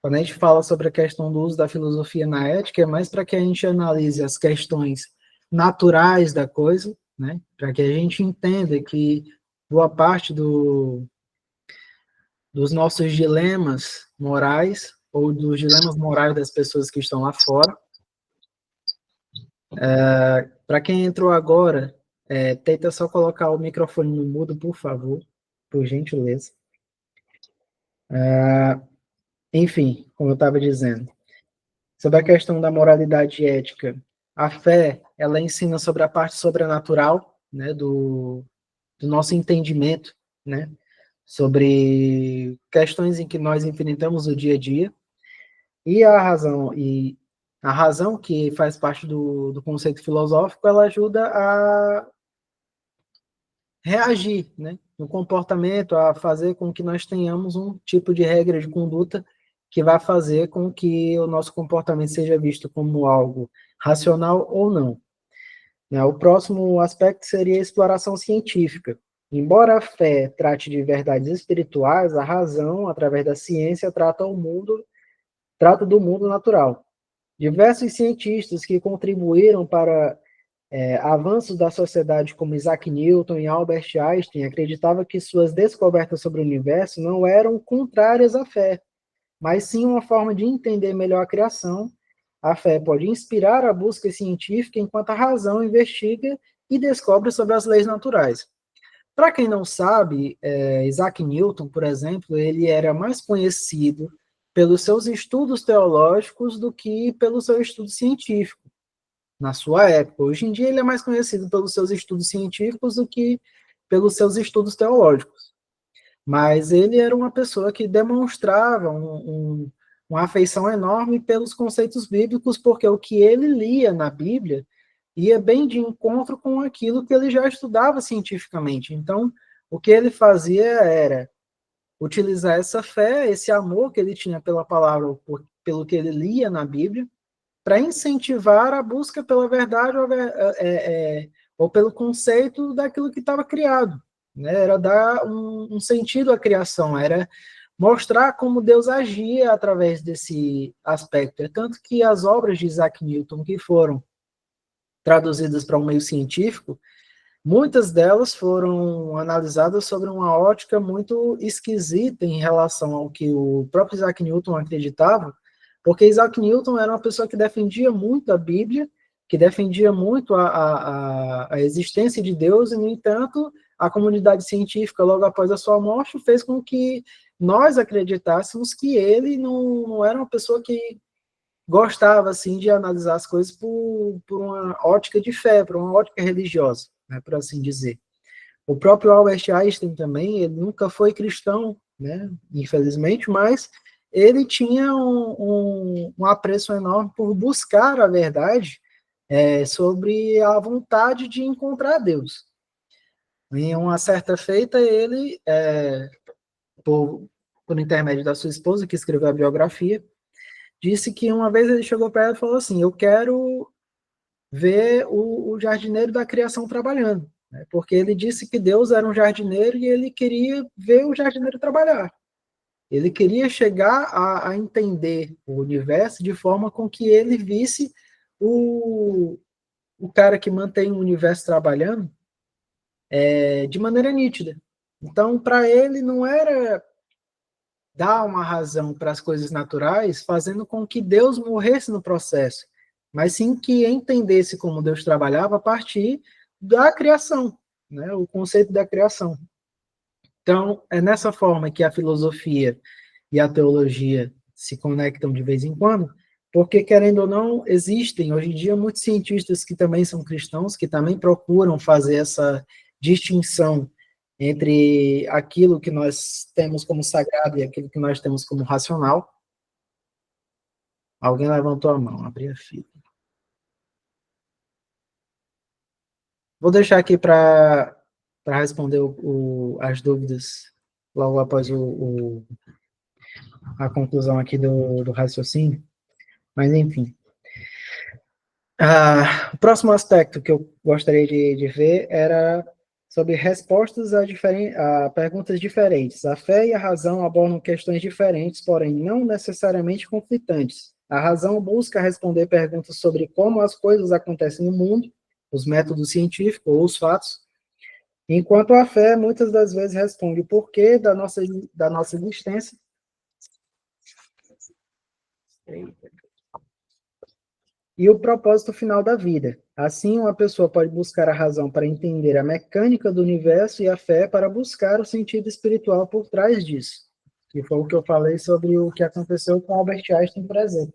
quando a gente fala sobre a questão do uso da filosofia na ética, é mais para que a gente analise as questões naturais da coisa, né? Para que a gente entenda que boa parte dos nossos dilemas morais, ou dos dilemas morais das pessoas que estão lá fora. Para quem entrou agora, tenta só colocar o microfone no mudo, por favor, por gentileza. Enfim, como eu estava dizendo, sobre a questão da moralidade e ética, a fé, ela ensina sobre a parte sobrenatural, né, do nosso entendimento, né? Sobre questões em que nós enfrentamos o dia a dia, e a razão que faz parte do conceito filosófico, ela ajuda a reagir, né, no comportamento, a fazer com que nós tenhamos um tipo de regra de conduta que vai fazer com que o nosso comportamento seja visto como algo racional ou não. Né? O próximo aspecto seria a exploração científica. Embora a fé trate de verdades espirituais, a razão, através da ciência, trata do mundo natural. Diversos cientistas que contribuíram para avanços da sociedade, como Isaac Newton e Albert Einstein, acreditavam que suas descobertas sobre o universo não eram contrárias à fé, mas sim uma forma de entender melhor a criação. A fé pode inspirar a busca científica, enquanto a razão investiga e descobre sobre as leis naturais. Para quem não sabe, Isaac Newton, por exemplo, ele era mais conhecido pelos seus estudos teológicos do que pelo seu estudo científico, na sua época. Hoje em dia ele é mais conhecido pelos seus estudos científicos do que pelos seus estudos teológicos. Mas ele era uma pessoa que demonstrava uma afeição enorme pelos conceitos bíblicos, porque o que ele lia na Bíblia ia bem de encontro com aquilo que ele já estudava cientificamente. Então, o que ele fazia era utilizar essa fé, esse amor que ele tinha pela palavra, pelo que ele lia na Bíblia, para incentivar a busca pela verdade ou pelo conceito daquilo que estava criado. Né? Era dar um sentido à criação, era mostrar como Deus agia através desse aspecto. É tanto que as obras de Isaac Newton, que foram traduzidas para um meio científico, muitas delas foram analisadas sobre uma ótica muito esquisita em relação ao que o próprio Isaac Newton acreditava, porque Isaac Newton era uma pessoa que defendia muito a Bíblia, que defendia muito a existência de Deus, e, no entanto, a comunidade científica, logo após a sua morte, fez com que nós acreditássemos que ele não era uma pessoa que gostava assim de analisar as coisas por uma ótica de fé, por uma ótica religiosa, né, por assim dizer. O próprio Albert Einstein também, ele nunca foi cristão, né, infelizmente, mas ele tinha um apreço enorme por buscar a verdade sobre a vontade de encontrar Deus. Em uma certa feita, ele, por intermédio da sua esposa, que escreveu a biografia, disse que uma vez ele chegou para ela e falou assim: eu quero ver o jardineiro da criação trabalhando, né? Porque ele disse que Deus era um jardineiro e ele queria ver o jardineiro trabalhar. Ele queria chegar a entender o universo de forma com que ele visse o cara que mantém o universo trabalhando de maneira nítida. Então, para ele, não era dar uma razão para as coisas naturais, fazendo com que Deus morresse no processo, mas sim que entendesse como Deus trabalhava a partir da criação, né? O conceito da criação. Então, é nessa forma que a filosofia e a teologia se conectam de vez em quando, porque, querendo ou não, existem hoje em dia muitos cientistas que também são cristãos, que também procuram fazer essa distinção entre aquilo que nós temos como sagrado e aquilo que nós temos como racional. Alguém levantou a mão, abri a fila. Vou deixar aqui para responder as dúvidas logo após a conclusão aqui do raciocínio, mas enfim. O próximo aspecto que eu gostaria de ver era sobre respostas a perguntas diferentes. A fé e a razão abordam questões diferentes, porém não necessariamente conflitantes. A razão busca responder perguntas sobre como as coisas acontecem no mundo, os métodos científicos ou os fatos, enquanto a fé muitas das vezes responde o porquê da nossa existência e o propósito final da vida. Assim, uma pessoa pode buscar a razão para entender a mecânica do universo e a fé para buscar o sentido espiritual por trás disso. Que foi o que eu falei sobre o que aconteceu com Albert Einstein, por exemplo.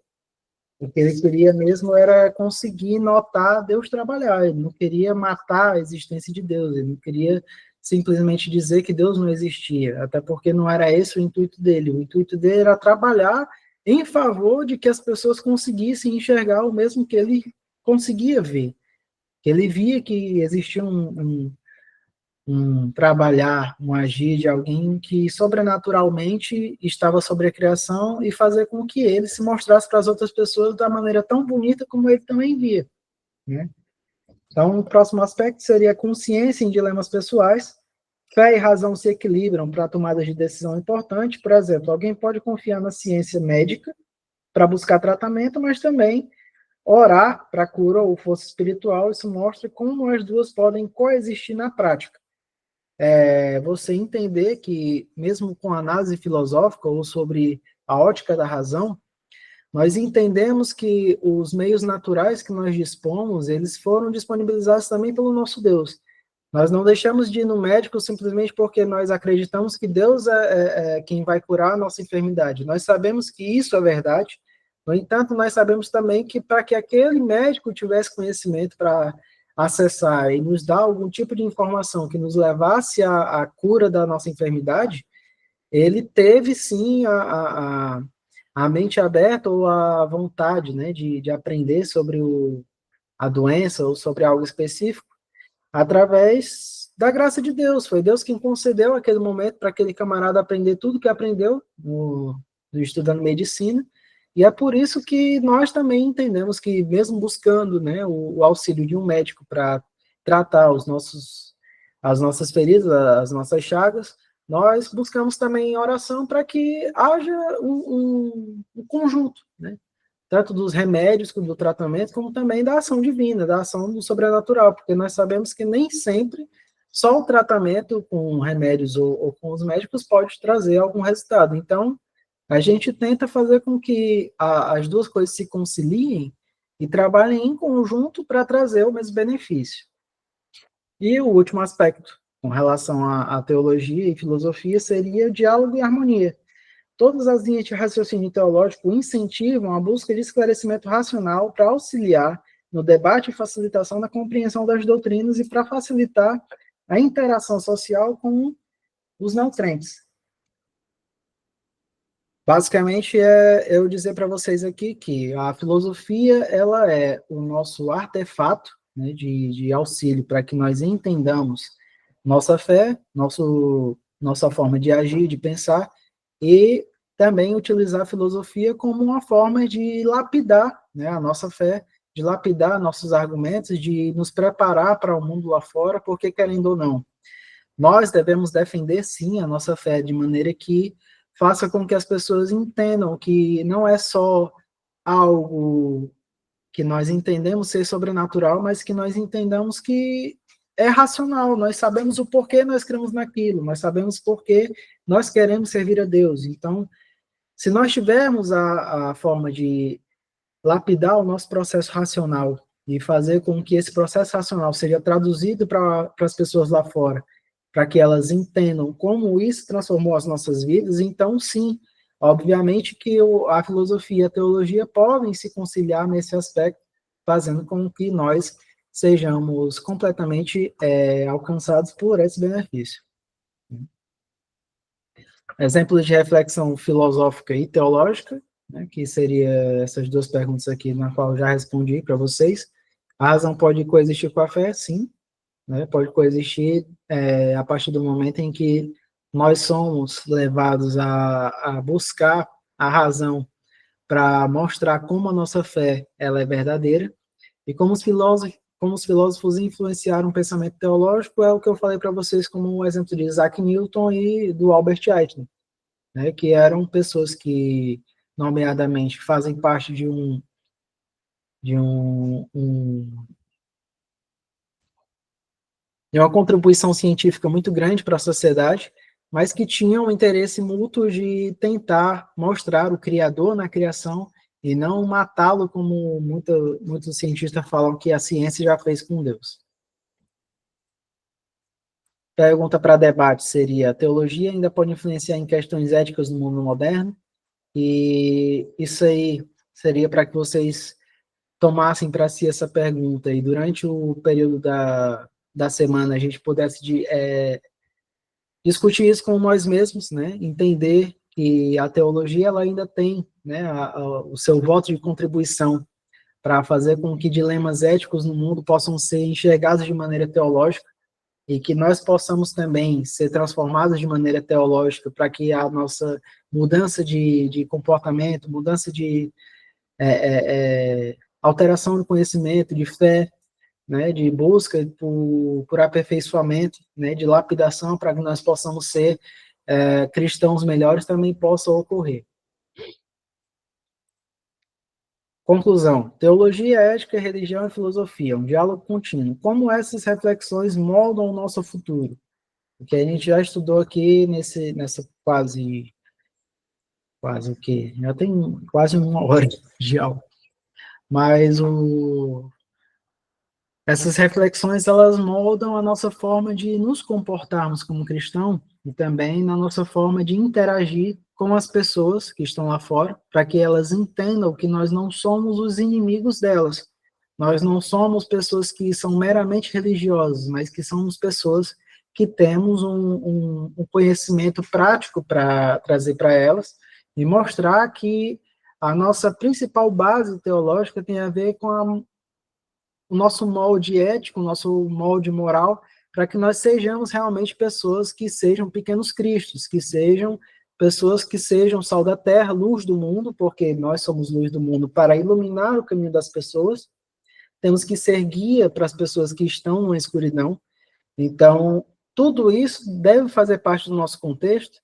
O que ele queria mesmo era conseguir notar Deus trabalhar, ele não queria matar a existência de Deus, ele não queria simplesmente dizer que Deus não existia, até porque não era esse o intuito dele. O intuito dele era trabalhar em favor de que as pessoas conseguissem enxergar o mesmo que ele conseguia ver. Que ele via que existia um trabalhar, um agir de alguém que sobrenaturalmente estava sobre a criação e fazer com que ele se mostrasse para as outras pessoas da maneira tão bonita como ele também via, né? Então, o próximo aspecto seria a consciência em dilemas pessoais. Fé e razão se equilibram para tomadas de decisão importante. Por exemplo, alguém pode confiar na ciência médica para buscar tratamento, mas também orar para cura ou força espiritual. Isso mostra como as duas podem coexistir na prática. Você entender que, mesmo com análise filosófica ou sobre a ótica da razão, nós entendemos que os meios naturais que nós dispomos, eles foram disponibilizados também pelo nosso Deus. Nós não deixamos de ir no médico simplesmente porque nós acreditamos que Deus é quem vai curar a nossa enfermidade. Nós sabemos que isso é verdade, no entanto, nós sabemos também que para que aquele médico tivesse conhecimento para acessar e nos dar algum tipo de informação que nos levasse à cura da nossa enfermidade, ele teve sim a mente aberta ou a vontade, né, de aprender sobre a doença ou sobre algo específico, através da graça de Deus. Foi Deus quem concedeu aquele momento para aquele camarada aprender tudo que aprendeu estudando medicina, e é por isso que nós também entendemos que, mesmo buscando, né, o auxílio de um médico para tratar as nossas feridas, as nossas chagas, nós buscamos também oração para que haja um conjunto, né? Tanto dos remédios, como do tratamento, como também da ação divina, da ação do sobrenatural, porque nós sabemos que nem sempre só o tratamento com remédios ou com os médicos pode trazer algum resultado. Então, a gente tenta fazer com que as duas coisas se conciliem e trabalhem em conjunto para trazer o mesmo benefício. E o último aspecto, com relação à teologia e filosofia, seria o diálogo e harmonia. Todas as linhas de raciocínio teológico incentivam a busca de esclarecimento racional para auxiliar no debate e facilitação da compreensão das doutrinas e para facilitar a interação social com os não crentes. Basicamente, eu dizer para vocês aqui que a filosofia ela é o nosso artefato, né, de auxílio para que nós entendamos nossa fé, nossa forma de agir, de pensar, e também utilizar a filosofia como uma forma de lapidar, né, a nossa fé, de lapidar nossos argumentos, de nos preparar para o mundo lá fora, porque, querendo ou não, nós devemos defender, sim, a nossa fé de maneira que faça com que as pessoas entendam que não é só algo que nós entendemos ser sobrenatural, mas que nós entendamos que é racional, nós sabemos o porquê nós cremos naquilo, nós sabemos porquê nós queremos servir a Deus. Então, se nós tivermos a forma de lapidar o nosso processo racional e fazer com que esse processo racional seja traduzido para as pessoas lá fora, para que elas entendam como isso transformou as nossas vidas, então, sim, obviamente que a filosofia e a teologia podem se conciliar nesse aspecto, fazendo com que nós sejamos completamente alcançados por esse benefício. Exemplos de reflexão filosófica e teológica, né, que seria essas duas perguntas aqui, na qual eu já respondi para vocês. A razão pode coexistir com a fé? Sim, né, pode coexistir a partir do momento em que nós somos levados a buscar a razão para mostrar como a nossa fé ela é verdadeira, e como os filósofos influenciaram o pensamento teológico, é o que eu falei para vocês como um exemplo de Isaac Newton e do Albert Einstein, né, que eram pessoas que, nomeadamente, fazem parte de uma contribuição científica muito grande para a sociedade, mas que tinham um interesse mútuo de tentar mostrar o Criador na criação e não matá-lo, como muitos cientistas falam que a ciência já fez com Deus. Pergunta para debate seria: a teologia ainda pode influenciar em questões éticas no mundo moderno? E isso aí seria para que vocês tomassem para si essa pergunta e durante o período da semana a gente pudesse discutir isso com nós mesmos, né, entender que a teologia ela ainda tem, né, o seu voto de contribuição para fazer com que dilemas éticos no mundo possam ser enxergados de maneira teológica e que nós possamos também ser transformados de maneira teológica para que a nossa mudança de comportamento, mudança de alteração do conhecimento, de fé, né, de busca por aperfeiçoamento, né, de lapidação para que nós possamos ser cristãos melhores também possa ocorrer. Conclusão. Teologia, ética, religião e filosofia. Um diálogo contínuo. Como essas reflexões moldam o nosso futuro? O que a gente já estudou aqui nessa quase o quê? Já tem quase 1 hora de aula. Mas essas reflexões, elas moldam a nossa forma de nos comportarmos como cristão e também na nossa forma de interagir com as pessoas que estão lá fora, para que elas entendam que nós não somos os inimigos delas. Nós não somos pessoas que são meramente religiosas, mas que somos pessoas que temos um conhecimento prático para trazer para elas e mostrar que a nossa principal base teológica tem a ver com o nosso molde ético, o nosso molde moral, para que nós sejamos realmente pessoas que sejam pequenos cristos, que sejam pessoas que sejam sal da terra, luz do mundo, porque nós somos luz do mundo para iluminar o caminho das pessoas, temos que ser guia para as pessoas que estão na escuridão. Então, tudo isso deve fazer parte do nosso contexto,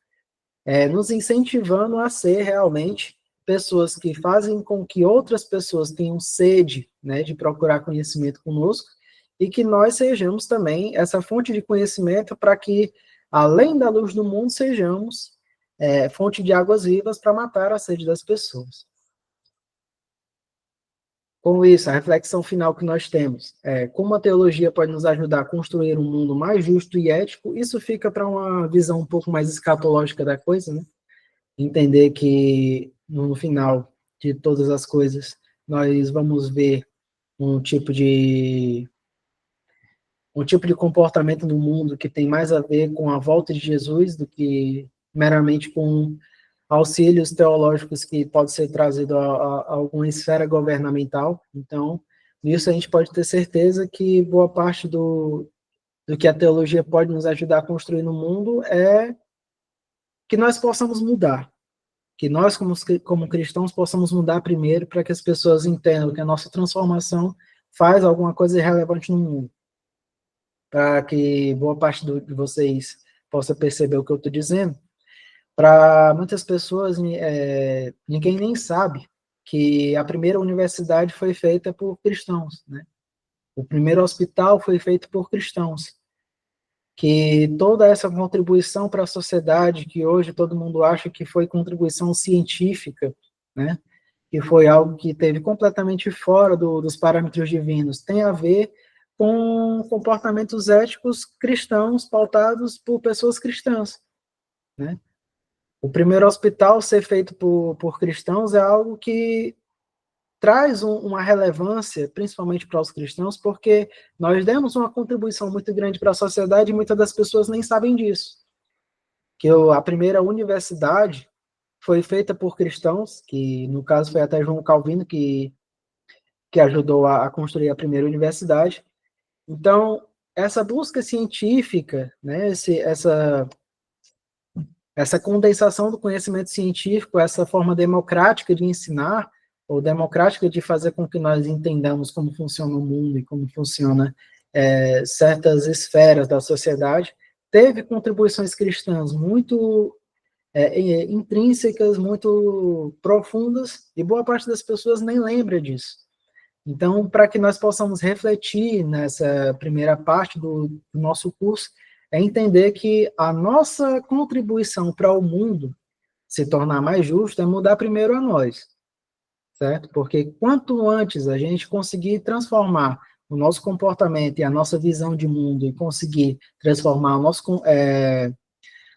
nos incentivando a ser realmente pessoas que fazem com que outras pessoas tenham sede, né, de procurar conhecimento conosco, e que nós sejamos também essa fonte de conhecimento para que, além da luz do mundo, sejamos fonte de águas vivas para matar a sede das pessoas. Com isso, a reflexão final que nós temos é como a teologia pode nos ajudar a construir um mundo mais justo e ético. Isso fica para uma visão um pouco mais escatológica da coisa, né? Entender que no final de todas as coisas nós vamos ver um tipo de comportamento no mundo que tem mais a ver com a volta de Jesus do que meramente com auxílios teológicos que pode ser trazido a alguma esfera governamental. Então, nisso a gente pode ter certeza que boa parte do que a teologia pode nos ajudar a construir no mundo é que nós possamos mudar, que nós, como cristãos, possamos mudar primeiro para que as pessoas entendam que a nossa transformação faz alguma coisa relevante no mundo, para que boa parte de vocês possa perceber o que eu estou dizendo. Para muitas pessoas, ninguém nem sabe que a primeira universidade foi feita por cristãos, né? O primeiro hospital foi feito por cristãos. Que toda essa contribuição para a sociedade, que hoje todo mundo acha que foi contribuição científica, né? Que foi algo que teve completamente fora dos parâmetros divinos, tem a ver com comportamentos éticos cristãos pautados por pessoas cristãs, né? O primeiro hospital ser feito por cristãos é algo que traz uma relevância, principalmente para os cristãos, porque nós demos uma contribuição muito grande para a sociedade e muitas das pessoas nem sabem disso. Que a primeira universidade foi feita por cristãos, que no caso foi até João Calvino que ajudou a construir a primeira universidade. Então, essa busca científica, né, essa condensação do conhecimento científico, essa forma democrática de ensinar, ou democrática de fazer com que nós entendamos como funciona o mundo e como funciona certas esferas da sociedade, teve contribuições cristãs muito intrínsecas, muito profundas, e boa parte das pessoas nem lembra disso. Então, para que nós possamos refletir nessa primeira parte do nosso curso, é entender que a nossa contribuição para o mundo se tornar mais justo é mudar primeiro a nós, certo? Porque quanto antes a gente conseguir transformar o nosso comportamento e a nossa visão de mundo e conseguir transformar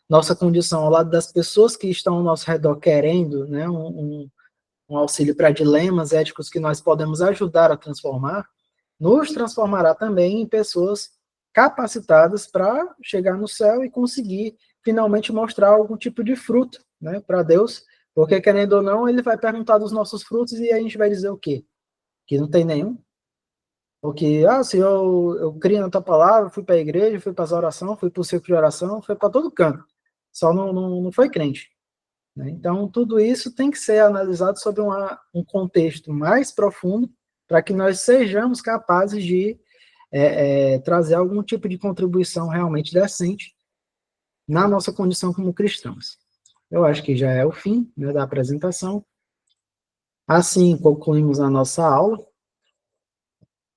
nossa condição ao lado das pessoas que estão ao nosso redor querendo, né, um auxílio para dilemas éticos que nós podemos ajudar a transformar, nos transformará também em pessoas capacitadas para chegar no céu e conseguir finalmente mostrar algum tipo de fruto, né, para Deus, porque, querendo ou não, ele vai perguntar dos nossos frutos e a gente vai dizer o quê? Que não tem nenhum? Ou que, Senhor, eu criei na tua palavra, fui para a igreja, fui para as orações, fui para o círculo de oração, fui para todo canto, só não foi crente. Né? Então, tudo isso tem que ser analisado sob um contexto mais profundo, para que nós sejamos capazes de trazer algum tipo de contribuição realmente decente na nossa condição como cristãos. Eu acho que já é o fim, né, da apresentação. Assim, concluímos a nossa aula.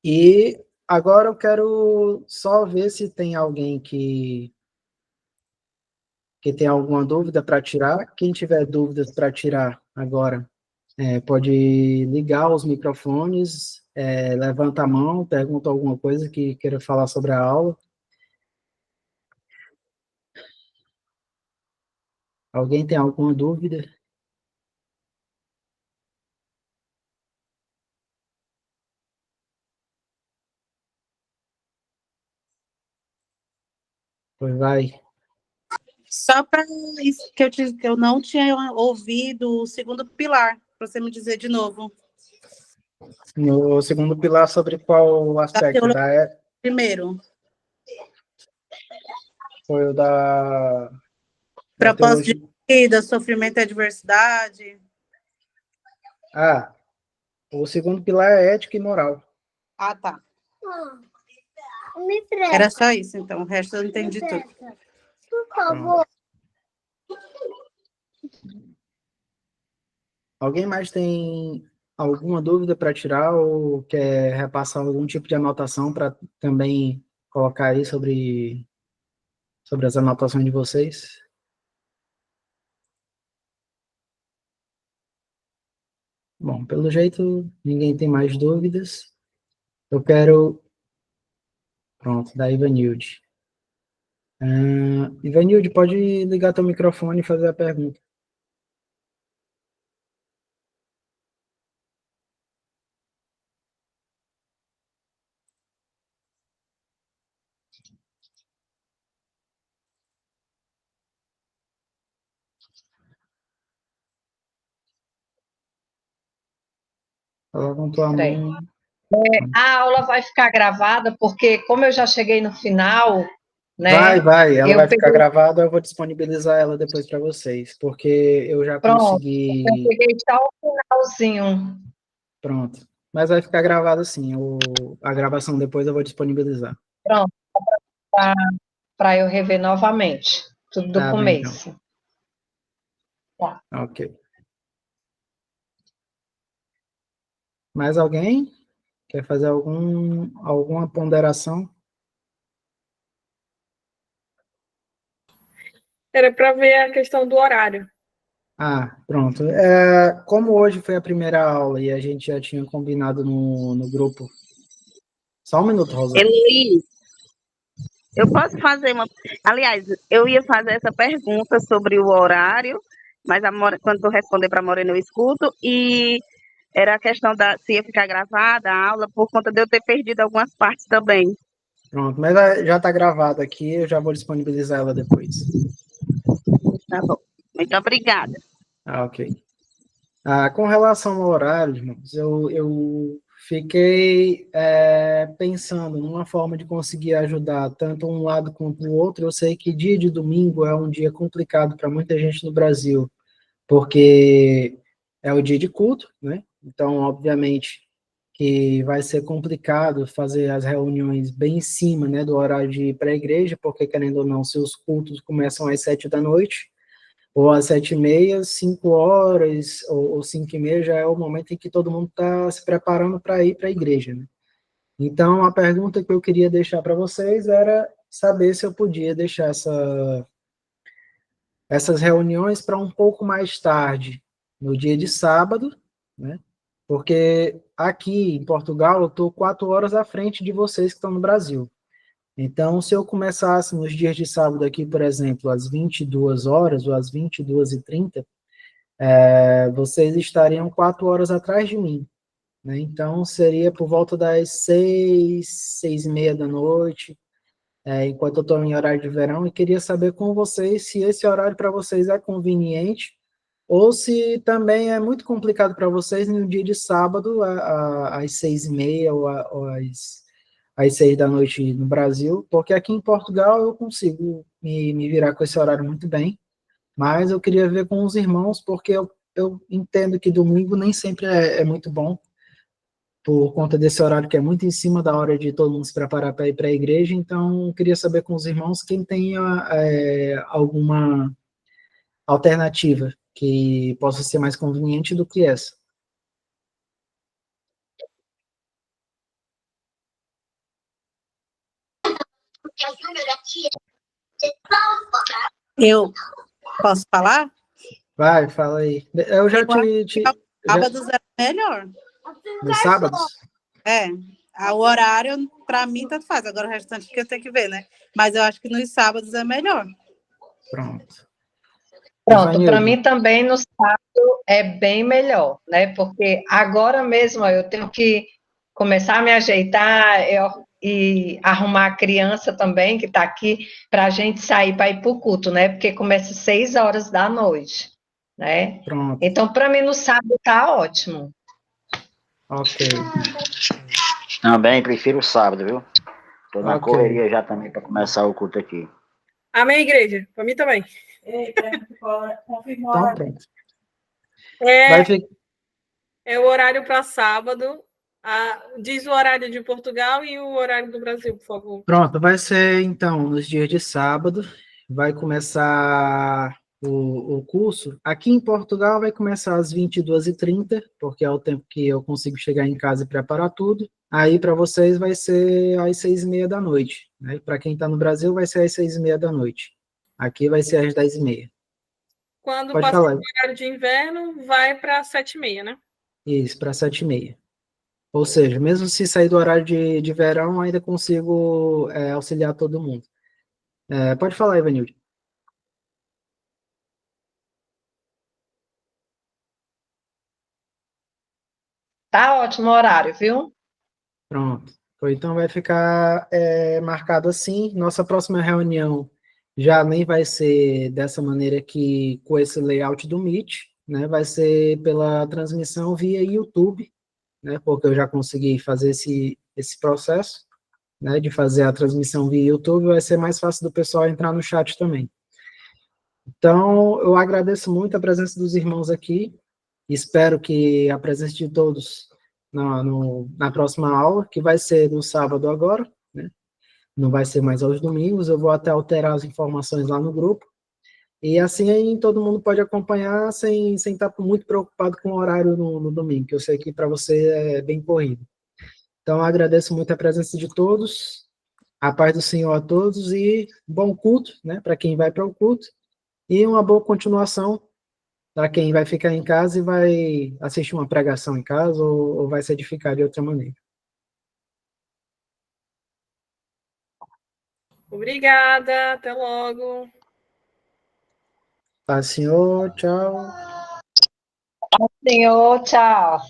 E agora eu quero só ver se tem alguém que tem alguma dúvida para tirar. Quem tiver dúvidas para tirar agora, pode ligar os microfones, levanta a mão, pergunta alguma coisa que queira falar sobre a aula. Alguém tem alguma dúvida? Pois vai. Só para isso que eu não tinha ouvido o segundo pilar, para você me dizer de novo. No segundo pilar, sobre qual aspecto? Primeiro. Foi o da Propósito teologia. de vida, sofrimento e adversidade. O segundo pilar é ética e moral. Ah, tá. Era só isso, então. O resto eu não entendi tudo. Por favor. Alguém mais tem alguma dúvida para tirar ou quer repassar algum tipo de anotação para também colocar aí sobre as anotações de vocês? Bom, pelo jeito, ninguém tem mais dúvidas. Eu quero... Pronto, da Ivanilde. Ivanilde, pode ligar teu microfone e fazer a pergunta. Fala com tua mão. A aula vai ficar gravada, porque como eu já cheguei no final, né? Vai. Ela eu vai ficar peguei... gravada, eu vou disponibilizar ela depois para vocês, porque eu já Pronto, consegui... eu peguei só o finalzinho. Pronto. Mas vai ficar gravado sim. A gravação depois eu vou disponibilizar. Pronto, para eu rever novamente, tudo do Tá bem, então. começo. Tá. Ok. Mais alguém quer fazer alguma ponderação? Era para ver a questão do horário. Pronto. Como hoje foi a primeira aula e a gente já tinha combinado no grupo. Só um minuto, Rosa. Eli, eu posso fazer uma... Aliás, eu ia fazer essa pergunta sobre o horário, mas quando tu responder para a Morena eu escuto, e era a questão se ia ficar gravada a aula, por conta de eu ter perdido algumas partes também. Pronto, mas já está gravado aqui, eu já vou disponibilizar ela depois. Tá bom. Muito obrigada. Ok. Com relação ao horário, irmãos, eu fiquei pensando numa forma de conseguir ajudar tanto um lado quanto o outro. Eu sei que dia de domingo é um dia complicado para muita gente no Brasil, porque é o dia de culto, né? Então, obviamente, que vai ser complicado fazer as reuniões bem em cima, né, do horário de ir para a igreja, porque, querendo ou não, se os cultos começam às 7 da noite, ou às 7h30, 5 horas, ou 5h30 já é o momento em que todo mundo está se preparando para ir para a igreja, né? Então, a pergunta que eu queria deixar para vocês era saber se eu podia deixar essas reuniões para um pouco mais tarde, no dia de sábado, né? Porque aqui em Portugal eu estou 4 horas à frente de vocês que estão no Brasil. Então, se eu começasse nos dias de sábado aqui, por exemplo, às 22 horas ou às 22h30, vocês estariam 4 horas atrás de mim, né? Então, seria por volta das 6h30 da noite. enquanto eu estou em horário de verão, e queria saber com vocês se esse horário para vocês é conveniente, ou se também é muito complicado para vocês no dia de sábado, às 6h30 ou às 6 da noite no Brasil, porque aqui em Portugal eu consigo me virar com esse horário muito bem, mas eu queria ver com os irmãos, porque eu entendo que domingo nem sempre é muito bom, por conta desse horário que é muito em cima da hora de todo mundo se preparar para ir para a igreja, então eu queria saber com os irmãos quem tem alguma alternativa que possa ser mais conveniente do que essa. Eu posso falar? Vai, fala aí. Eu já Eu acho te que já, sábados é melhor. nos sábados? É, o horário, para mim, tanto faz. Agora o restante que eu tenho que ver, né? Mas eu acho que nos sábados é melhor. Pronto. Pronto, para Ivanildo. mim também no sábado é bem melhor, né? Porque agora mesmo ó, eu tenho que começar a me ajeitar e arrumar a criança também, que está aqui, para a gente sair para ir para o culto, né? Porque começa às 6 horas da noite, né? Pronto, Então, para mim no sábado tá ótimo. ok. Também prefiro o sábado, viu? Tô na Ok. correria já também para começar o culto aqui. Amém, igreja? Para mim também. Então, pronto. É, Vai ficar. é o horário para sábado. Diz o horário de Portugal e o horário do Brasil, por favor. Pronto, vai ser então nos dias de sábado, vai começar o curso. Aqui em Portugal vai começar às 22h30, porque é o tempo que eu consigo chegar em casa e preparar tudo. Aí para vocês vai ser às 6h30 da noite, né? Para quem está no Brasil vai ser às 6h30 da noite. Aqui vai ser às 10h30. Quando Pode passar falar. o horário de inverno, vai para 7h30, né? Isso, para 7h30. Ou seja, mesmo se sair do horário de verão, ainda consigo auxiliar todo mundo. Pode falar, Ivanildo. Tá ótimo o horário, viu? Pronto. Então vai ficar marcado assim. Nossa próxima reunião já nem vai ser dessa maneira aqui, com esse layout do Meet, né? Vai ser pela transmissão via YouTube, né? Porque eu já consegui fazer esse processo, né? De fazer a transmissão via YouTube, vai ser mais fácil do pessoal entrar no chat também. Então, eu agradeço muito a presença dos irmãos aqui. Espero que a presença de todos na próxima aula, que vai ser no sábado agora, né? Não vai ser mais aos domingos, eu vou até alterar as informações lá no grupo, e assim aí todo mundo pode acompanhar sem estar muito preocupado com o horário no domingo, que eu sei que para você é bem corrido. Então, eu agradeço muito a presença de todos, a paz do Senhor a todos, e bom culto, né, para quem vai para o culto, e uma boa continuação para quem vai ficar em casa e vai assistir uma pregação em casa ou vai se edificar de outra maneira. Obrigada, até logo. Paz, Senhor, tchau. Senhor, tchau.